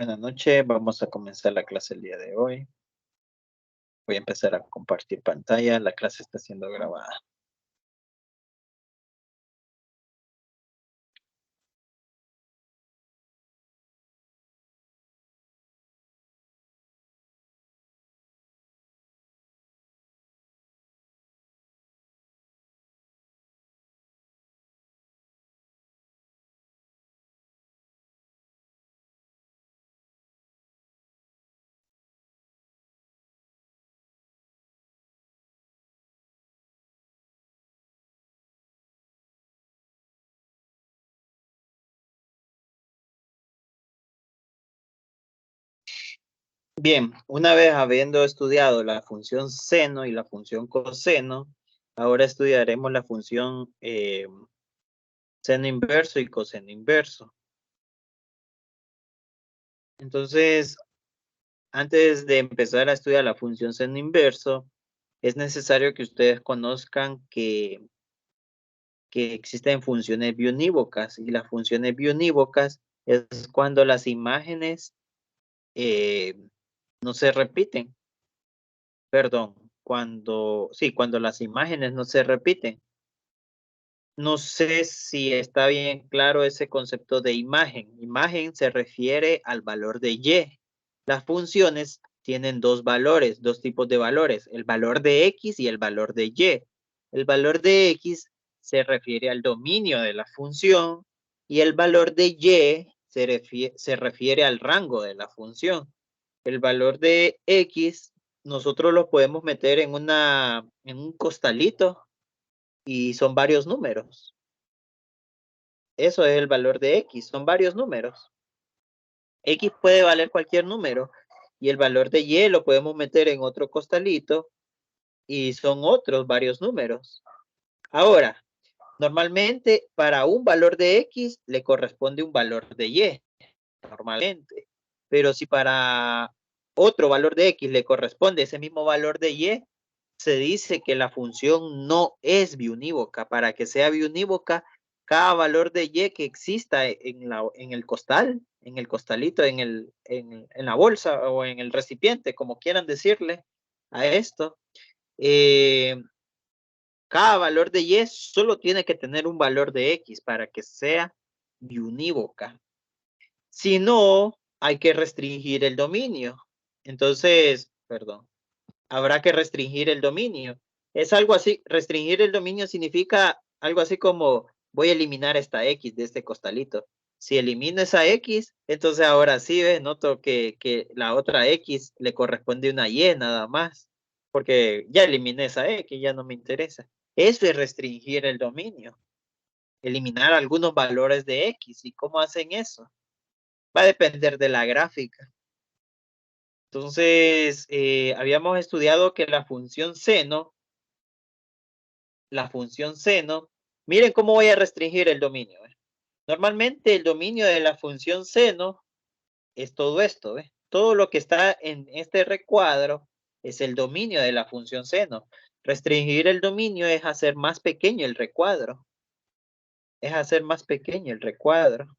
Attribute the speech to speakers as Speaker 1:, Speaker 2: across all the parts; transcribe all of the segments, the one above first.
Speaker 1: Buenas noches, vamos a comenzar la clase el día de hoy. Voy a empezar a compartir pantalla, la clase está siendo grabada. Bien, una vez habiendo estudiado la función seno y la función coseno, ahora estudiaremos la función seno inverso y coseno inverso. Entonces, antes de empezar a estudiar la función seno inverso, es necesario que ustedes conozcan que existen funciones biunívocas, y las funciones biunívocas es cuando las imágenes no se repiten. Perdón, cuando las imágenes no se repiten. No sé si está bien claro ese concepto de imagen. Imagen se refiere al valor de Y. Las funciones tienen dos valores, dos tipos de valores, el valor de X y el valor de Y. El valor de X se refiere al dominio de la función y el valor de Y se refiere al rango de la función. El valor de X nosotros lo podemos meter en un costalito y son varios números. Eso es el valor de X, son varios números. X puede valer cualquier número y el valor de Y lo podemos meter en otro costalito y son otros varios números. Ahora, normalmente para un valor de X le corresponde un valor de Y, normalmente. Pero si para otro valor de X le corresponde ese mismo valor de Y, se dice que la función no es biunívoca. Para que sea biunívoca, cada valor de Y que exista en el costal, en el costalito, en la bolsa o en el recipiente, como quieran decirle a esto, cada valor de Y solo tiene que tener un valor de X para que sea biunívoca. Si no, hay que restringir el dominio. Entonces, perdón, habrá que restringir el dominio. Es algo así, restringir el dominio significa algo así como voy a eliminar esta X de este costalito. Si elimino esa X, entonces ahora sí, noto que la otra X le corresponde una Y nada más, porque ya eliminé esa X, ya no me interesa. Eso es restringir el dominio, eliminar algunos valores de X. ¿Y cómo hacen eso? Va a depender de la gráfica. Entonces, habíamos estudiado que la función seno, miren cómo voy a restringir el dominio. Normalmente el dominio de la función seno es todo esto. Todo lo que está en este recuadro es el dominio de la función seno. Restringir el dominio es hacer más pequeño el recuadro. Es hacer más pequeño el recuadro.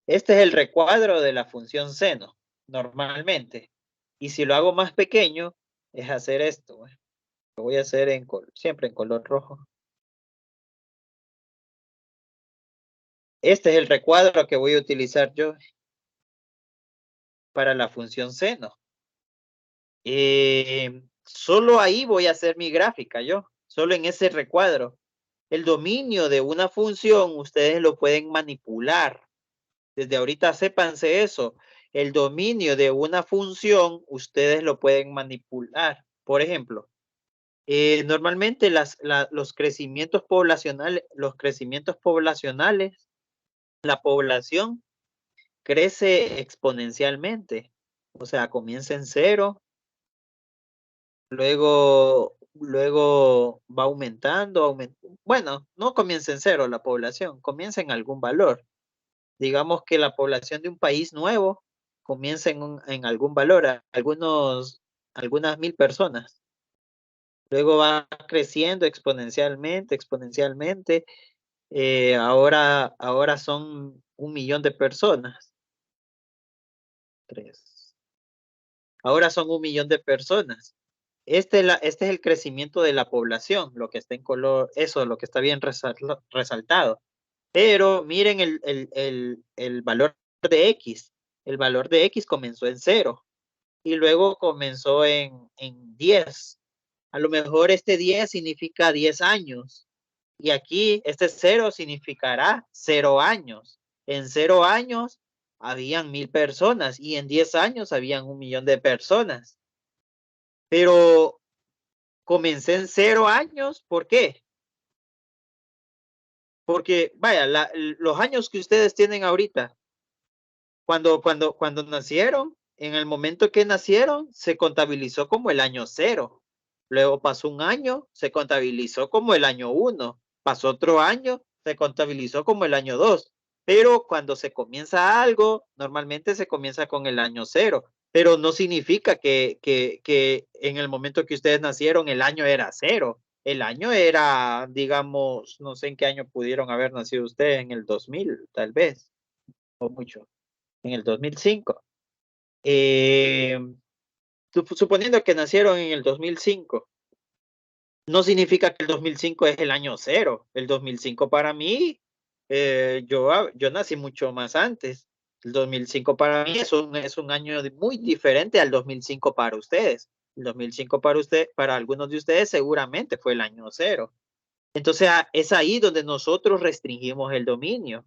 Speaker 1: Este es el recuadro de la función seno, normalmente. Y si lo hago más pequeño, es hacer esto. Lo voy a hacer siempre en color rojo. Este es el recuadro que voy a utilizar yo para la función seno. Solo ahí voy a hacer mi gráfica yo, solo en ese recuadro. El dominio de una función ustedes lo pueden manipular. Desde ahorita sépanse eso. El dominio de una función ustedes lo pueden manipular. Por ejemplo, normalmente los crecimientos poblacionales, la población crece exponencialmente. O sea, comienza en 0, luego va aumentando, bueno, no comienza en 0 la población, comienza en algún valor. Digamos que la población de un país nuevo comienza en algún valor, algunas 1000 personas. Luego va creciendo exponencialmente. Ahora son 1 millón de personas. 3. Ahora son 1 millón de personas. Este es el crecimiento de la población, lo que está en color, eso, lo que está bien resaltado. Pero miren el valor de X. El valor de X comenzó en 0 y luego comenzó en 10. A lo mejor este 10 significa 10 años. Y aquí este 0 significará 0 años. En 0 años habían 1000 personas y en 10 años habían 1 millón de personas. Pero comencé en 0 años, ¿por qué? Porque, vaya, los años que ustedes tienen ahorita, cuando nacieron, en el momento que nacieron, se contabilizó como el año 0. Luego pasó un año, se contabilizó como el año 1. Pasó otro año, se contabilizó como el año 2. Pero cuando se comienza algo, normalmente se comienza con el año 0. Pero no significa que en el momento que ustedes nacieron, el año era 0. El año era, digamos, no sé en qué año pudieron haber nacido ustedes, en el 2000, tal vez, o mucho, en el 2005. Eh, suponiendo que nacieron en el 2005, no significa que el 2005 es el año 0. El 2005 para mí, yo nací mucho más antes. El 2005 para mí es un año muy diferente al 2005 para ustedes. El 2005 para algunos de ustedes seguramente fue el año 0. Entonces es ahí donde nosotros restringimos el dominio.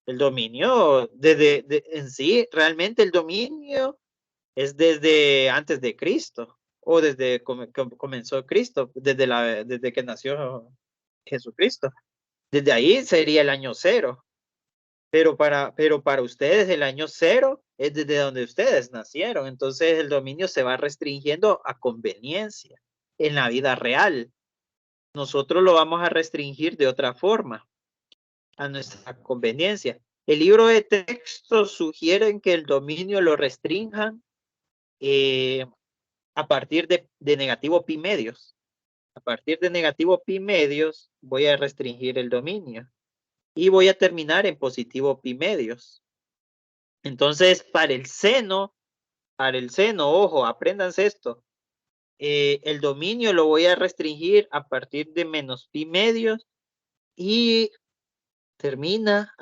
Speaker 1: El dominio en sí, realmente el dominio es desde antes de Cristo o desde comenzó Cristo, desde que nació Jesucristo. Desde ahí sería el año 0. Pero para ustedes el año 0 es desde donde ustedes nacieron. Entonces el dominio se va restringiendo a conveniencia en la vida real. Nosotros lo vamos a restringir de otra forma, a nuestra conveniencia. El libro de texto sugiere que el dominio lo restrinjan a partir de negativo pi medios. A partir de negativo pi medios voy a restringir el dominio y voy a terminar en positivo pi medios. Entonces, para el seno, ojo, apréndanse esto. El dominio lo voy a restringir a partir de menos pi medios y termina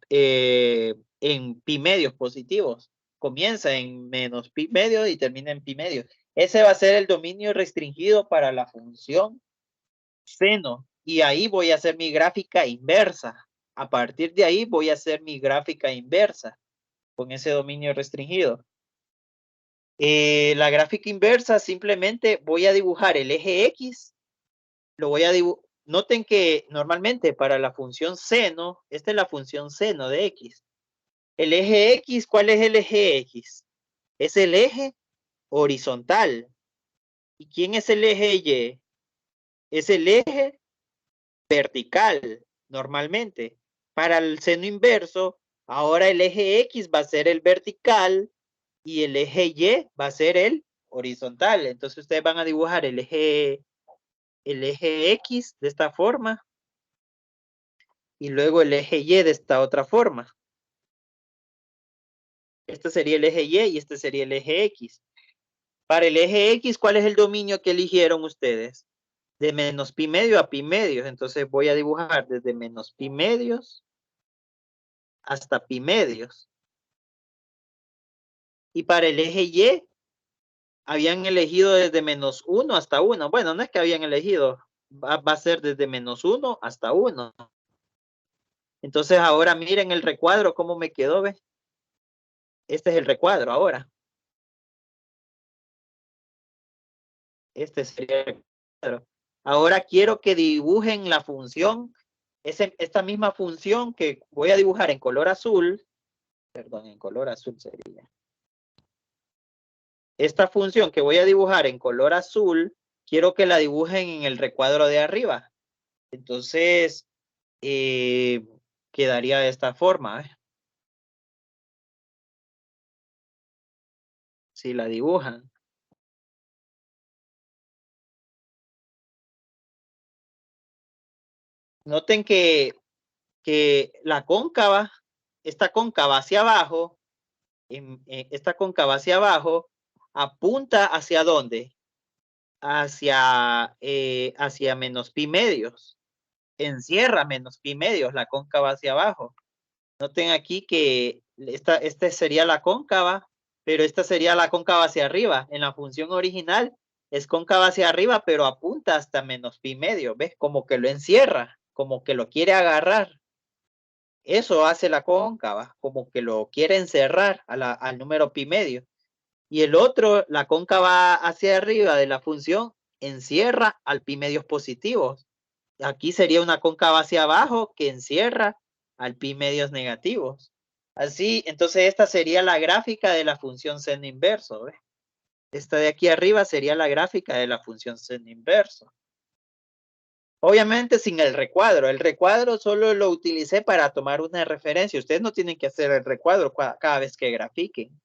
Speaker 1: en pi medios positivos. Comienza en menos pi medios y termina en pi medios. Ese va a ser el dominio restringido para la función seno. Y ahí voy a hacer mi gráfica inversa. A partir de ahí voy a hacer mi gráfica inversa con ese dominio restringido. La gráfica inversa simplemente voy a dibujar el eje X. Lo voy a dibujar. Noten que normalmente para la función seno, esta es la función seno de X. El eje X, ¿cuál es el eje X? Es el eje horizontal. ¿Y quién es el eje Y? Es el eje vertical, normalmente. Para el seno inverso, ahora el eje X va a ser el vertical y el eje Y va a ser el horizontal. Entonces ustedes van a dibujar el eje X de esta forma y luego el eje Y de esta otra forma. Este sería el eje Y y este sería el eje X. Para el eje X, ¿cuál es el dominio que eligieron ustedes? De menos pi medio a pi medios. Entonces voy a dibujar desde menos pi medios hasta pi medios. Y para el eje Y, habían elegido desde menos 1 hasta 1. Bueno, no es que habían elegido, va a ser desde menos 1 hasta 1. Entonces ahora miren el recuadro, cómo me quedó, ¿ves? Este es el recuadro ahora. Este sería el recuadro. Ahora quiero que dibujen la función, esta misma función que voy a dibujar en color azul, perdón, en color azul sería. Esta función que voy a dibujar en color azul, quiero que la dibujen en el recuadro de arriba. Entonces, quedaría de esta forma. Si la dibujan. Noten que la cóncava esta cóncava hacia abajo, esta cóncava hacia abajo, apunta ¿hacia dónde? Hacia menos pi medios. Encierra menos pi medios la cóncava hacia abajo. Noten aquí que esta sería la cóncava, pero esta sería la cóncava hacia arriba. En la función original es cóncava hacia arriba, pero apunta hasta menos pi medio. ¿Ves? Como que lo encierra, como que lo quiere agarrar. Eso hace la cóncava, como que lo quiere encerrar al número pi medio. Y el otro, la cóncava hacia arriba de la función, encierra al pi medios positivos. Aquí sería una cóncava hacia abajo que encierra al pi medios negativos. Así, entonces esta sería la gráfica de la función seno inverso. ¿Ves? Esta de aquí arriba sería la gráfica de la función seno inverso. Obviamente sin el recuadro. El recuadro solo lo utilicé para tomar una referencia. Ustedes no tienen que hacer el recuadro cada vez que grafiquen.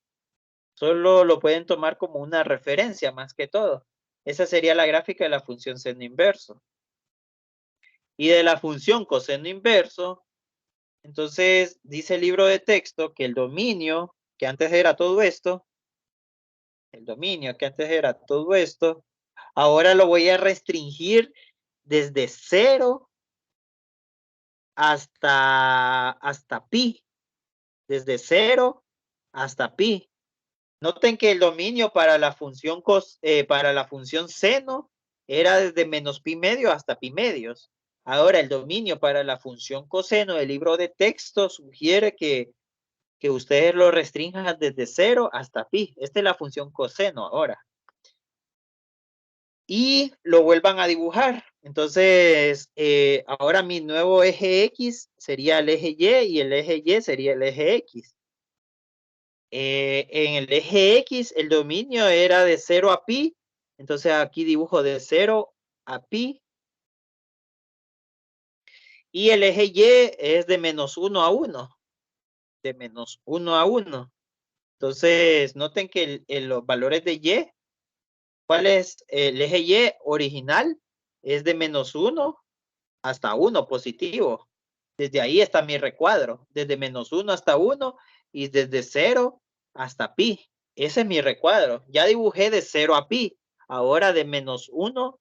Speaker 1: Solo lo pueden tomar como una referencia más que todo. Esa sería la gráfica de la función seno inverso. Y de la función coseno inverso, entonces dice el libro de texto que el dominio, que antes era todo esto, ahora lo voy a restringir desde 0 hasta pi. Desde 0 hasta pi. Noten que el dominio para la función seno era desde menos pi medio hasta pi medios. Ahora el dominio para la función coseno del libro de texto sugiere que ustedes lo restrinjan desde 0 hasta pi. Esta es la función coseno ahora. Y lo vuelvan a dibujar. Entonces, ahora mi nuevo eje X sería el eje Y y el eje Y sería el eje X. En el eje X, el dominio era de 0 a pi. Entonces aquí dibujo de 0 a pi. Y el eje Y es de menos 1 a 1. De menos 1 a 1. Entonces, noten que los valores de Y, ¿cuál es el eje Y original? Es de menos 1 hasta 1 positivo. Desde ahí está mi recuadro. Desde menos 1 hasta 1 y desde 0 hasta pi. Ese es mi recuadro. Ya dibujé de 0 a pi. Ahora de menos 1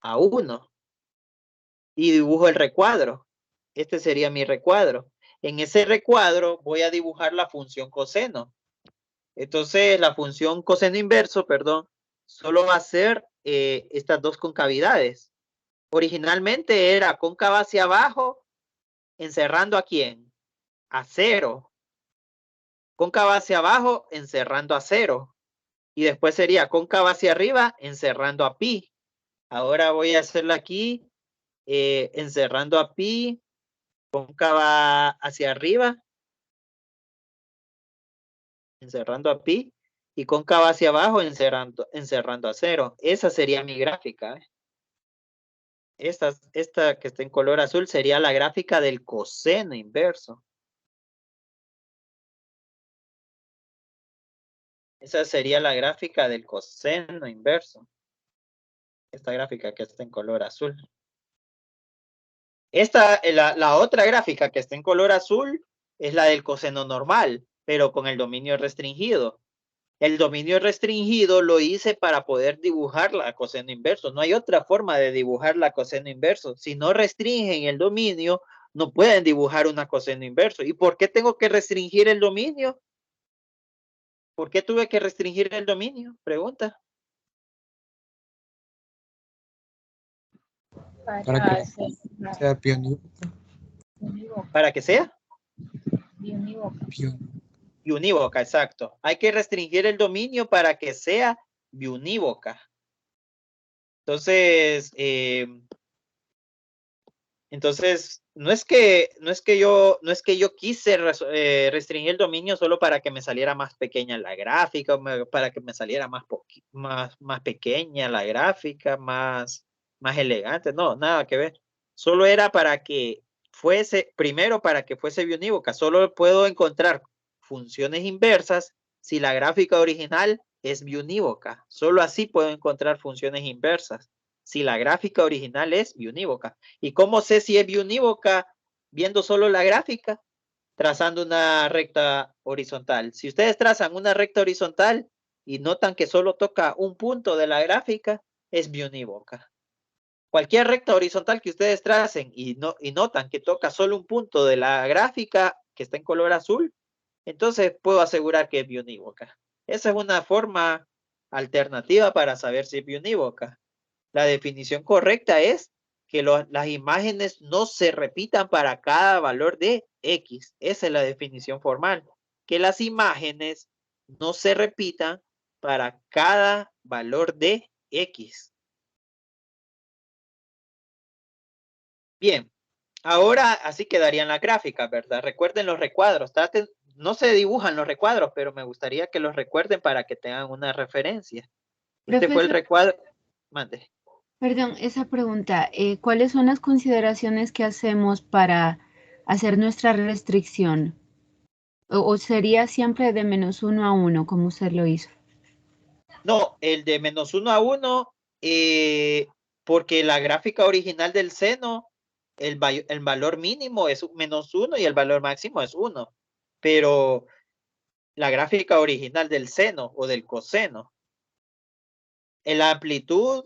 Speaker 1: a 1. Y dibujo el recuadro. Este sería mi recuadro. En ese recuadro voy a dibujar la función coseno. Entonces la función coseno inverso, perdón, solo va a ser estas dos concavidades. Originalmente era cóncava hacia abajo, encerrando ¿a quién? A 0. Cóncava hacia abajo, encerrando a 0. Y después sería cóncava hacia arriba, encerrando a pi. Ahora voy a hacerla aquí, encerrando a pi, cóncava hacia arriba, encerrando a pi, y cóncava hacia abajo, encerrando a 0. Esa sería mi gráfica. Esta que está en color azul sería la gráfica del coseno inverso. Esa sería la gráfica del coseno inverso. Esta gráfica que está en color azul. La otra gráfica que está en color azul es la del coseno normal, pero con el dominio restringido. El dominio restringido lo hice para poder dibujar la coseno inverso. No hay otra forma de dibujar la coseno inverso. Si no restringen el dominio, no pueden dibujar una coseno inverso. ¿Y por qué tengo que restringir el dominio? ¿Por qué tuve que restringir el dominio? Pregunta.
Speaker 2: Para que sea bionívoca.
Speaker 1: ¿Para que sea?
Speaker 3: Biunívoca.
Speaker 1: Biunívoca, exacto. Hay que restringir el dominio para que sea biunívoca. Entonces, no es que yo quise restringir el dominio solo para que me saliera más pequeña la gráfica, para que me saliera más pequeña la gráfica, más elegante. No, nada que ver. Solo era para que primero para que fuese biunívoca. Solo puedo encontrar funciones inversas si la gráfica original es biunívoca. Solo así puedo encontrar funciones inversas. si la gráfica original es biunívoca. ¿Y cómo sé si es biunívoca viendo solo la gráfica? Trazando una recta horizontal. Si ustedes trazan una recta horizontal y notan que solo toca un punto de la gráfica, es biunívoca. Cualquier recta horizontal que ustedes tracen y notan que toca solo un punto de la gráfica que está en color azul, entonces puedo asegurar que es biunívoca. Esa es una forma alternativa para saber si es biunívoca. La definición correcta es que las imágenes no se repitan para cada valor de X. Esa es la definición formal. Que las imágenes no se repitan para cada valor de X. Bien, ahora así quedarían las gráficas, ¿verdad? Recuerden los recuadros. No se dibujan los recuadros, pero me gustaría que los recuerden para que tengan una referencia. Este fue el recuadro. Mande.
Speaker 4: Perdón, esa pregunta, ¿cuáles son las consideraciones que hacemos para hacer nuestra restricción? ¿O sería siempre de -1 a 1, como usted lo hizo?
Speaker 1: No, el de -1 a 1, porque la gráfica original del seno, el valor mínimo es -1 y el valor máximo es 1. Pero la gráfica original del seno o del coseno, la amplitud,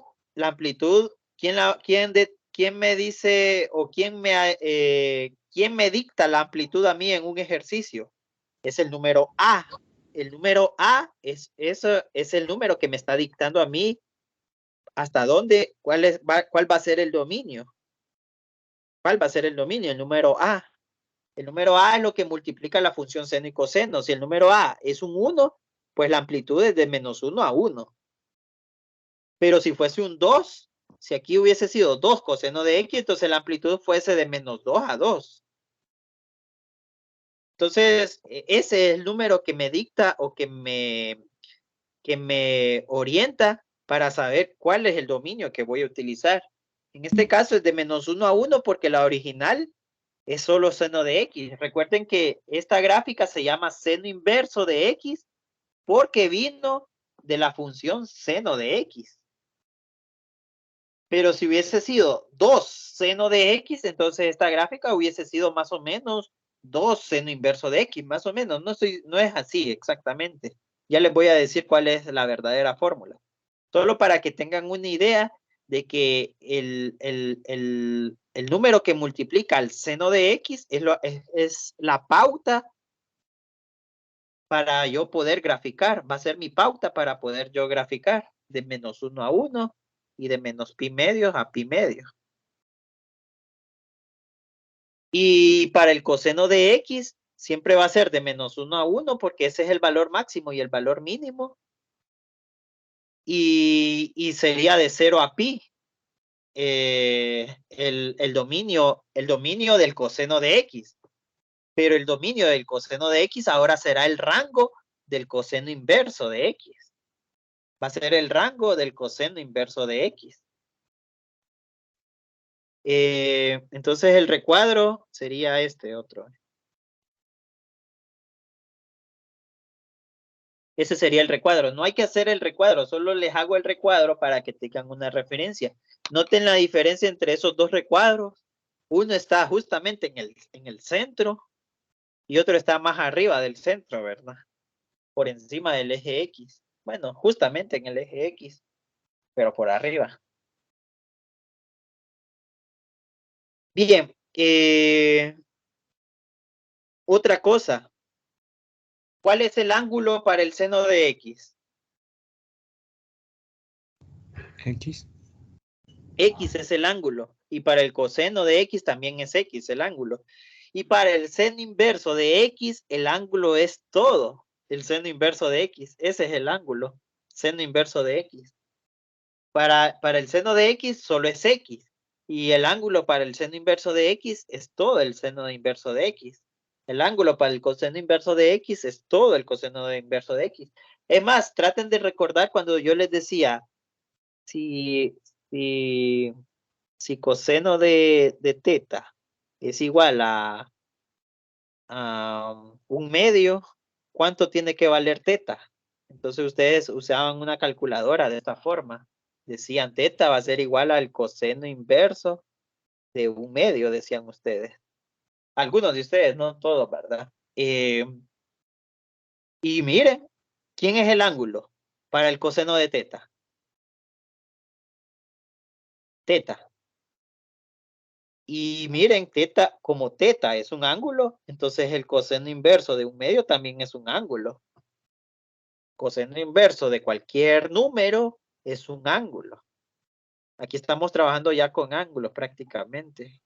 Speaker 1: ¿quién me dice o quién me dicta la amplitud a mí en un ejercicio? Es el número A. El número A es el número que me está dictando a mí hasta dónde, cuál va a ser el dominio. ¿Cuál va a ser el dominio? El número A. El número A es lo que multiplica la función seno y coseno. Si el número A es un 1, pues la amplitud es de -1 a 1. Pero si fuese un 2, si aquí hubiese sido 2 coseno de X, entonces la amplitud fuese de -2 a 2. Entonces, ese es el número que me dicta o que me orienta para saber cuál es el dominio que voy a utilizar. En este caso es de -1 a 1 porque la original es solo seno de X. Recuerden que esta gráfica se llama seno inverso de X porque vino de la función seno de X. Pero si hubiese sido 2 seno de X, entonces esta gráfica hubiese sido más o menos 2 seno inverso de X, más o menos. No es así exactamente. Ya les voy a decir cuál es la verdadera fórmula. Solo para que tengan una idea de que el número que multiplica el seno de X es la pauta para yo poder graficar. Va a ser mi pauta para poder yo graficar de -1 a 1 y de menos pi medios a pi medio. Y para el coseno de X siempre va a ser de -1 a 1 porque ese es el valor máximo y el valor mínimo. Y sería de 0 a pi. El dominio del coseno de X. Pero el dominio del coseno de X ahora será el rango del coseno inverso de X. Va a ser el rango del coseno inverso de X. Entonces el recuadro sería este otro. Ese sería el recuadro. No hay que hacer el recuadro, solo les hago el recuadro para que tengan una referencia. Noten la diferencia entre esos dos recuadros. Uno está justamente en el centro y otro está más arriba del centro, ¿verdad? Por encima del eje X. Bueno, justamente en el eje X, pero por arriba. Bien, otra cosa. ¿Cuál es el ángulo para el seno de X?
Speaker 2: X.
Speaker 1: X es el ángulo. Y para el coseno de X también es X el ángulo. Y para el seno inverso de X, el ángulo es todo. El seno inverso de X, ese es el ángulo. Seno inverso de X. Para el seno de X solo es X. Y el ángulo para el seno inverso de X es todo el seno inverso de X. El ángulo para el coseno inverso de X es todo el coseno inverso de X. Es más, traten de recordar cuando yo les decía, si coseno de teta es igual a un medio, ¿cuánto tiene que valer teta? Entonces ustedes usaban una calculadora de esta forma. Decían teta va a ser igual al coseno inverso de 1/2, decían ustedes. Algunos de ustedes, no todos, ¿verdad? Y miren, ¿quién es el ángulo para el coseno de teta? Teta. Y miren, teta, como teta es un ángulo, entonces el coseno inverso de 1/2 también es un ángulo. Coseno inverso de cualquier número es un ángulo. Aquí estamos trabajando ya con ángulos prácticamente.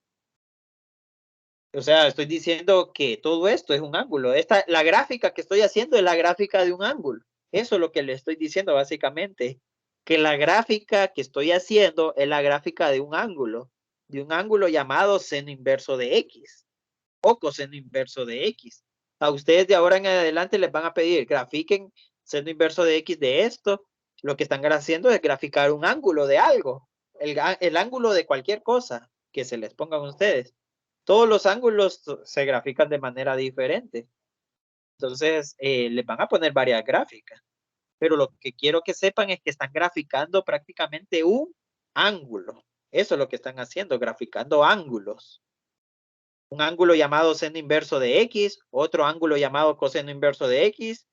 Speaker 1: O sea, estoy diciendo que todo esto es un ángulo. La gráfica que estoy haciendo es la gráfica de un ángulo. Eso es lo que le estoy diciendo básicamente. Que la gráfica que estoy haciendo es la gráfica de un ángulo llamado seno inverso de X o coseno inverso de X. A ustedes de ahora en adelante les van a pedir grafiquen seno inverso de X de esto. Lo que están haciendo es graficar un ángulo de algo. El ángulo de cualquier cosa que se les pongan a ustedes. Todos los ángulos se grafican de manera diferente. Entonces, les van a poner varias gráficas. Pero lo que quiero que sepan es que están graficando prácticamente un ángulo. Eso es lo que están haciendo, graficando ángulos. Un ángulo llamado seno inverso de X, otro ángulo llamado coseno inverso de X.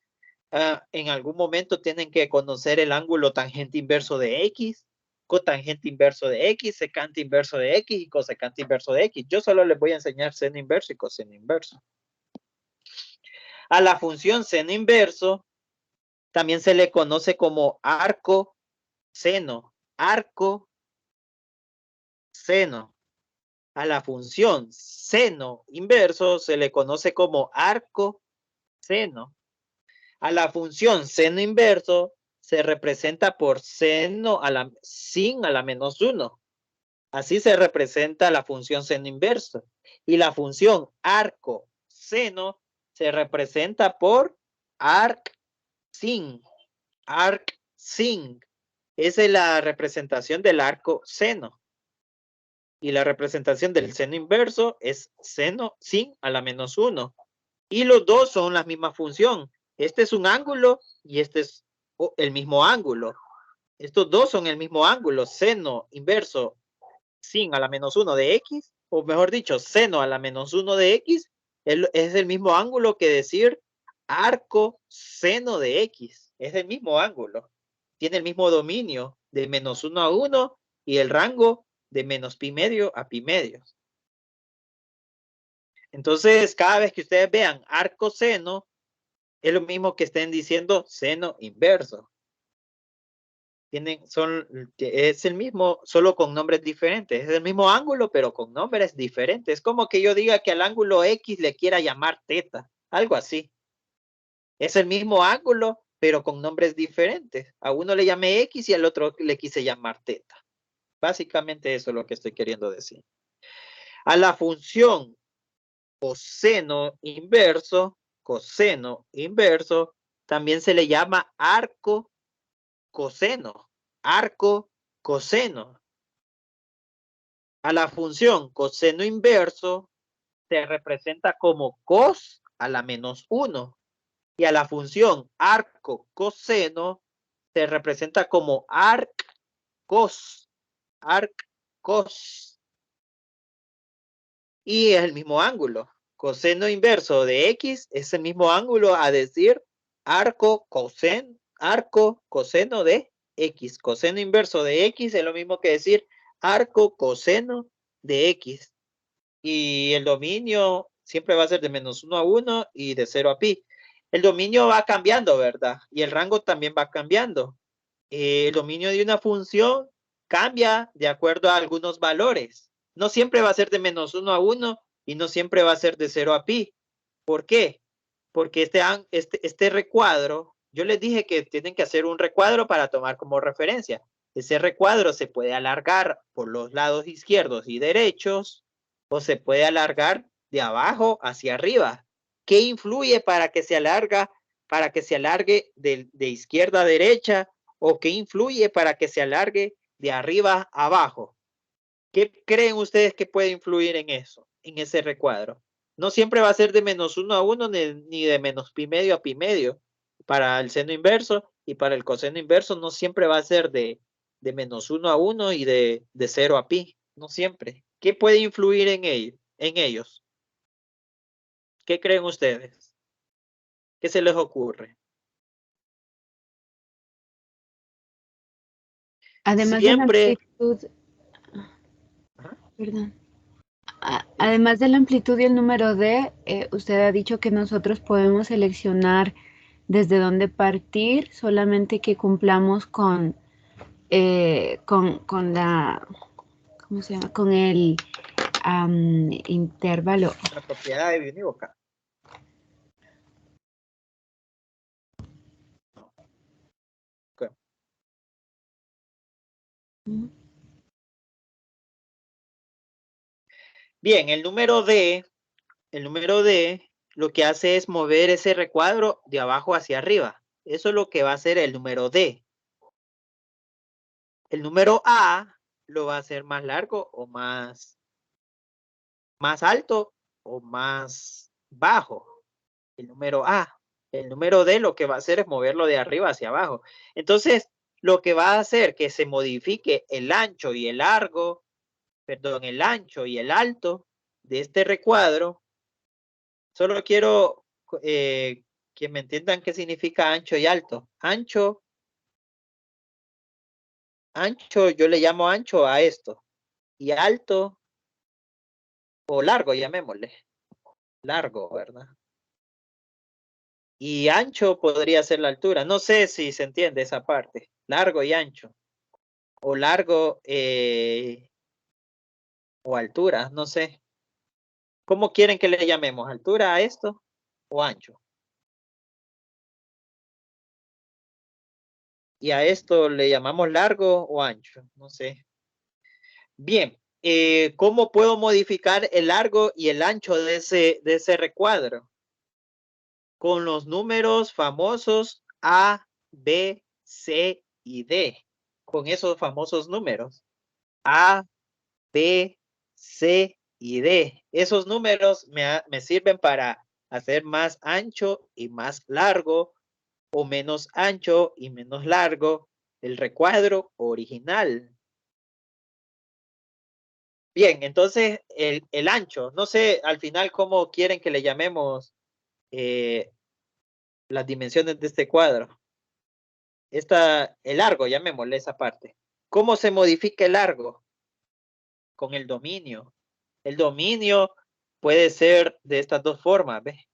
Speaker 1: En algún momento tienen que conocer el ángulo tangente inverso de X, cotangente inverso de X, secante inverso de X y cosecante inverso de X. Yo solo les voy a enseñar seno inverso y coseno inverso. A la función seno inverso también se le conoce como arco seno. Arco seno. A la función seno inverso se le conoce como arco seno. A la función seno inverso se representa por seno sin a la menos 1. Así se representa la función seno inverso. Y la función arco seno se representa por arc sin. Arc sin. Esa es la representación del arco seno. Y la representación del seno inverso es seno sin a la menos 1. Y los dos son la misma función. Este es un ángulo y este es el mismo ángulo. Estos dos son el mismo ángulo, seno inverso sin a la menos 1 de X, o mejor dicho, seno a la menos 1 de X, es el mismo ángulo que decir arco seno de X. Es el mismo ángulo. Tiene el mismo dominio de menos 1 a 1 y el rango de menos pi medio a pi medio. Entonces, cada vez que ustedes vean arco seno, es lo mismo que estén diciendo seno inverso. Es el mismo, solo con nombres diferentes. Es el mismo ángulo, pero con nombres diferentes. Es como que yo diga que al ángulo X le quiera llamar teta, algo así. Es el mismo ángulo, pero con nombres diferentes. A uno le llamé X y al otro le quise llamar teta. Básicamente eso es lo que estoy queriendo decir. A la función coseno inverso, también se le llama arco coseno. Arco coseno. A la función coseno inverso se representa como cos a la menos 1. Y a la función arco coseno se representa como arc cos. Arc cos. Y es el mismo ángulo. Coseno inverso de X es el mismo ángulo a decir arco coseno de X. Coseno inverso de X es lo mismo que decir arco coseno de X. Y el dominio siempre va a ser de menos 1 a 1 y de 0 a pi. El dominio va cambiando, ¿verdad? Y el rango también va cambiando. El dominio de una función cambia de acuerdo a algunos valores. No siempre va a ser de menos 1 a 1 y no siempre va a ser de 0 a pi. ¿Por qué? Porque este recuadro, yo les dije que tienen que hacer un recuadro para tomar como referencia. Ese recuadro se puede alargar por los lados izquierdos y derechos o se puede alargar de abajo hacia arriba. ¿Qué influye para que se alargue de izquierda a derecha o qué influye para que se alargue de arriba a abajo? ¿Qué creen ustedes que puede influir en eso, en ese recuadro? No siempre va a ser de menos 1 a 1 ni de menos pi medio a pi medio. Para el seno inverso y para el coseno inverso no siempre va a ser de de -1 a 1 y de 0 a pi. No siempre. ¿Qué puede influir en ellos? ¿Qué creen ustedes? ¿Qué se les ocurre?
Speaker 4: Además de la
Speaker 1: Siempre.
Speaker 4: amplitud,
Speaker 1: Ajá.
Speaker 4: perdón. Además de la amplitud y el número D, usted ha dicho que nosotros podemos seleccionar desde dónde partir, solamente que cumplamos con la, ¿cómo se llama? Con el intervalo.
Speaker 1: La propiedad de biunívoca. Okay. Bien, el número D lo que hace es mover ese recuadro de abajo hacia arriba. Eso es lo que va a hacer el número D. El número A lo va a hacer más largo o más alto o más bajo. El número A. El número D lo que va a hacer es moverlo de arriba hacia abajo. Entonces, lo que va a hacer que se modifique el ancho y el largo, perdón, el ancho y el alto de este recuadro. Solo quiero que me entiendan qué significa ancho y alto. Ancho, yo le llamo ancho a esto. Y alto o largo, llamémosle. Largo, ¿verdad? Y ancho podría ser la altura. No sé si se entiende esa parte. Largo y ancho. O largo o altura, no sé. ¿Cómo quieren que le llamemos? ¿Altura a esto o ancho? Y a esto le llamamos largo o ancho, no sé. Bien, ¿cómo puedo modificar el largo y el ancho de ese recuadro? Con los números famosos A, B, C y D. Con esos famosos números. A, B, C y D. Esos números me sirven para hacer más ancho y más largo o menos ancho y menos largo el recuadro original. Bien, entonces el ancho, no sé al final cómo quieren que le llamemos las dimensiones de este cuadro. El largo, llamémosle esa parte. ¿Cómo se modifica el largo? Con el dominio. El dominio puede ser de estas dos formas, ¿ves?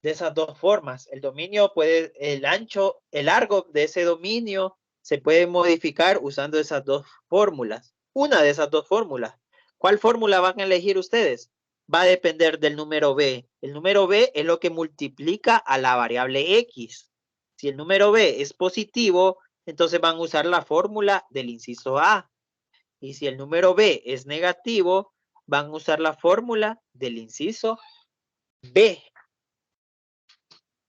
Speaker 1: De esas dos formas. El dominio puede, el ancho, el largo de ese dominio se puede modificar usando esas dos fórmulas. Una de esas dos fórmulas. ¿Cuál fórmula van a elegir ustedes? Va a depender del número B. El número B es lo que multiplica a la variable X. Si el número B es positivo, entonces van a usar la fórmula del inciso A. Y si el número B es negativo, van a usar la fórmula del inciso B.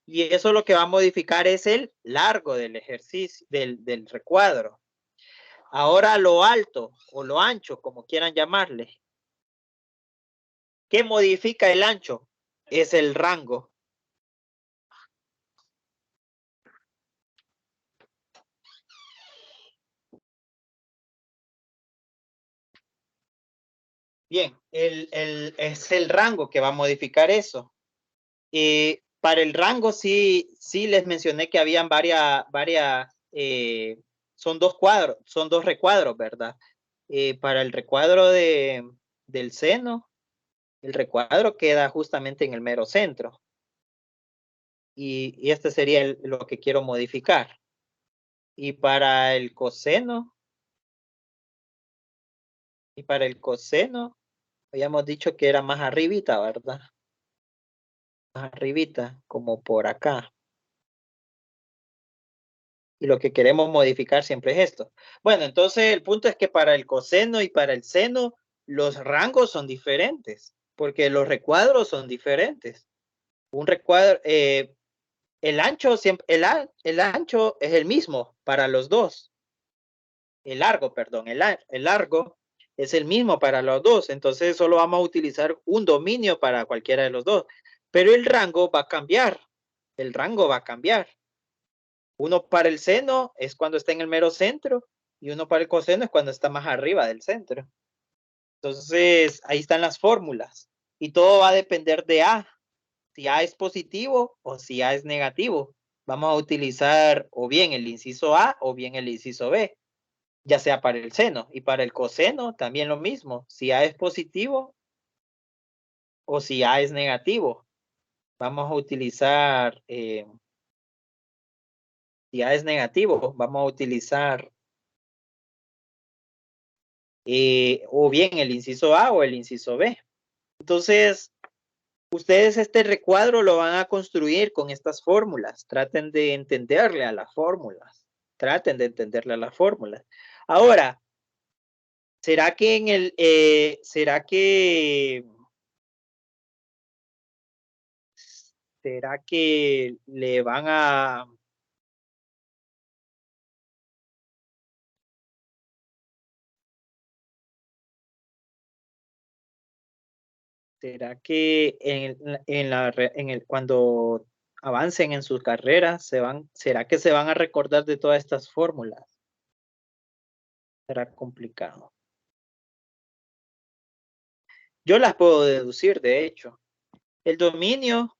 Speaker 1: Y eso lo que va a modificar es el largo del ejercicio, del recuadro. Ahora lo alto o lo ancho, como quieran llamarle. ¿Qué modifica el ancho? Es el rango. Bien, es el rango que va a modificar eso. Para el rango sí les mencioné que habían son dos recuadros, ¿verdad? Para el recuadro del seno, el recuadro queda justamente en el mero centro. Y este sería lo que quiero modificar. Y para el coseno, habíamos dicho que era más arribita, ¿verdad? Más arribita, como por acá. Y lo que queremos modificar siempre es esto. Bueno, entonces el punto es que para el coseno y para el seno, los rangos son diferentes, porque los recuadros son diferentes. Un recuadro, el ancho es el mismo para los dos. El largo, perdón, el largo es el mismo para los dos. Entonces solo vamos a utilizar un dominio para cualquiera de los dos. Pero el rango va a cambiar. El rango va a cambiar. Uno para el seno es cuando está en el mero centro y uno para el coseno es cuando está más arriba del centro. Entonces, ahí están las fórmulas. Y todo va a depender de A. Si A es positivo o si A es negativo. Vamos a utilizar o bien el inciso A o bien el inciso B, ya sea para el seno. Y para el coseno también lo mismo. Si A es positivo o si A es negativo. Vamos a utilizar, si A es negativo, vamos a utilizar o bien el inciso A o el inciso B. Entonces, ustedes este recuadro lo van a construir con estas fórmulas. Traten de entenderle a las fórmulas. Traten de entenderle a las fórmulas. Ahora, ¿será que en el, será que le van a, será que cuando avancen en sus carreras, será que se van a recordar de todas estas fórmulas? Será complicado. Yo las puedo deducir, de hecho. El dominio,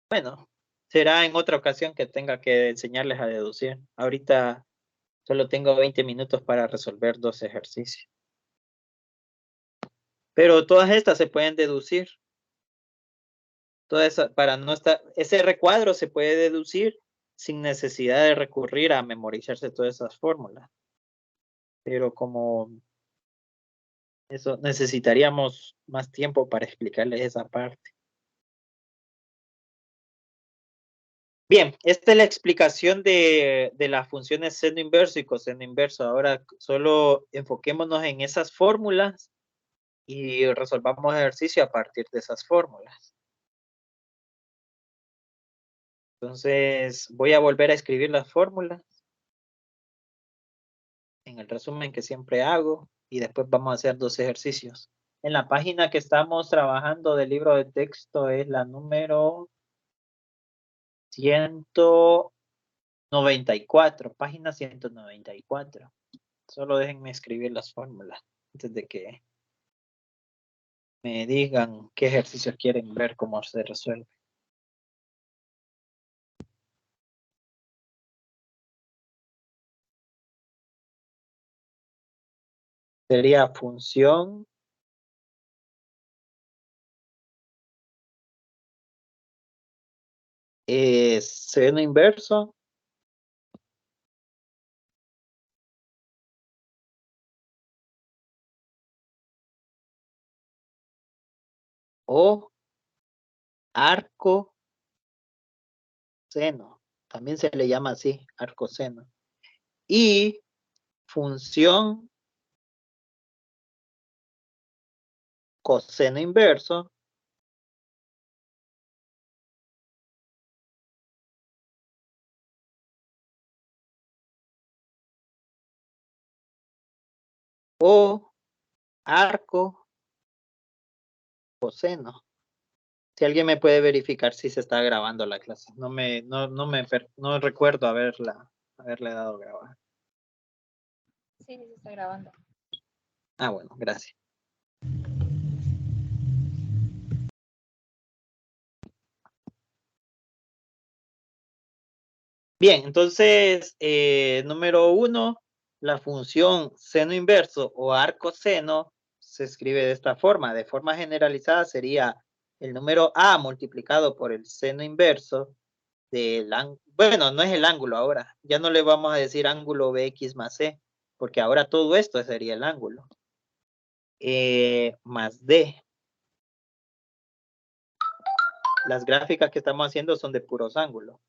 Speaker 1: bueno, será en otra ocasión que tenga que enseñarles a deducir. Ahorita solo tengo 20 minutos para resolver 2 ejercicios. Pero todas estas se pueden deducir. Para no estar, ese recuadro se puede deducir sin necesidad de recurrir a memorizarse todas esas fórmulas. Pero como eso necesitaríamos más tiempo para explicarles esa parte. Bien, esta es la explicación de las funciones seno inverso y coseno inverso. Ahora solo enfoquémonos en esas fórmulas y resolvamos ejercicio a partir de esas fórmulas. Entonces, voy a volver a escribir las fórmulas en el resumen que siempre hago y después vamos a hacer 2 ejercicios. En la página que estamos trabajando del libro de texto es la número 194, página 194. Solo déjenme escribir las fórmulas antes de que me digan qué ejercicios quieren ver cómo se resuelve. Sería función seno inverso o arco seno. También se le llama así, arco seno. Y función coseno inverso o arco coseno. Si alguien me puede verificar si se está grabando la clase. No recuerdo haberle dado grabar.
Speaker 3: Sí, sí se está grabando.
Speaker 1: Ah, bueno, gracias. Bien, entonces, número 1, la función seno inverso o arco seno se escribe de esta forma. De forma generalizada sería el número A multiplicado por el seno inverso del ángulo. Bueno, no es el ángulo ahora. Ya no le vamos a decir ángulo BX más C, porque ahora todo esto sería el ángulo. Más D. Las gráficas que estamos haciendo son de puros ángulos.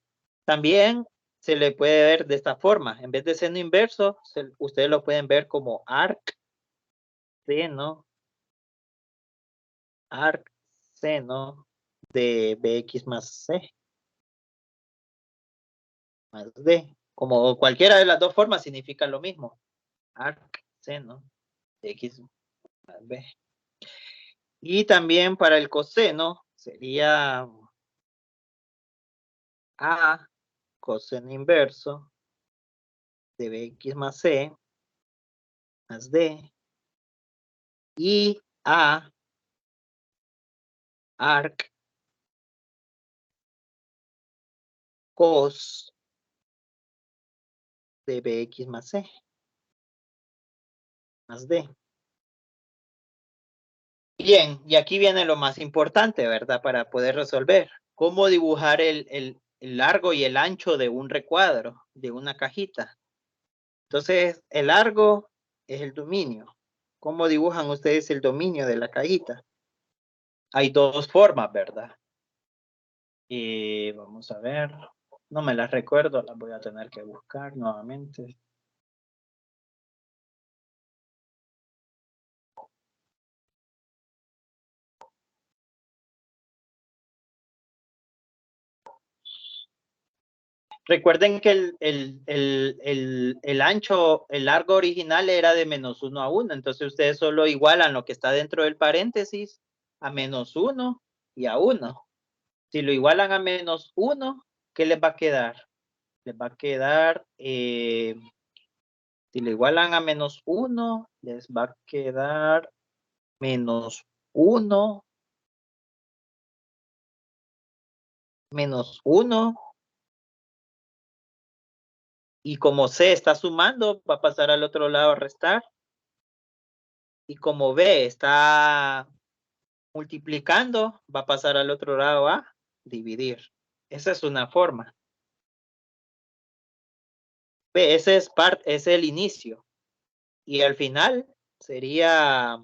Speaker 1: También se le puede ver de esta forma. En vez de seno inverso, ustedes lo pueden ver como arc seno de BX más C más D. Como cualquiera de las dos formas significa lo mismo. Arc seno de X más B. Y también para el coseno sería A coseno inverso de bx más c más d y A arc cos de bx más c más d. Bien, y aquí viene lo más importante, ¿verdad? Para poder resolver. ¿Cómo dibujar el largo y el ancho de un recuadro, de una cajita? Entonces, el largo es el dominio. ¿Cómo dibujan ustedes el dominio de la cajita? Hay dos formas, ¿verdad? Y vamos a ver. No me las recuerdo, las voy a tener que buscar nuevamente. Recuerden que el ancho, el largo original era de -1 a 1. Entonces ustedes solo igualan lo que está dentro del paréntesis a -1 y a 1. Si lo igualan a -1, ¿qué les va a quedar? Les va a quedar, si lo igualan a -1, les va a quedar -1, -1. Y como C está sumando, va a pasar al otro lado a restar. Y como B está multiplicando, va a pasar al otro lado a dividir. Esa es una forma. B, ese es el inicio. Y al final sería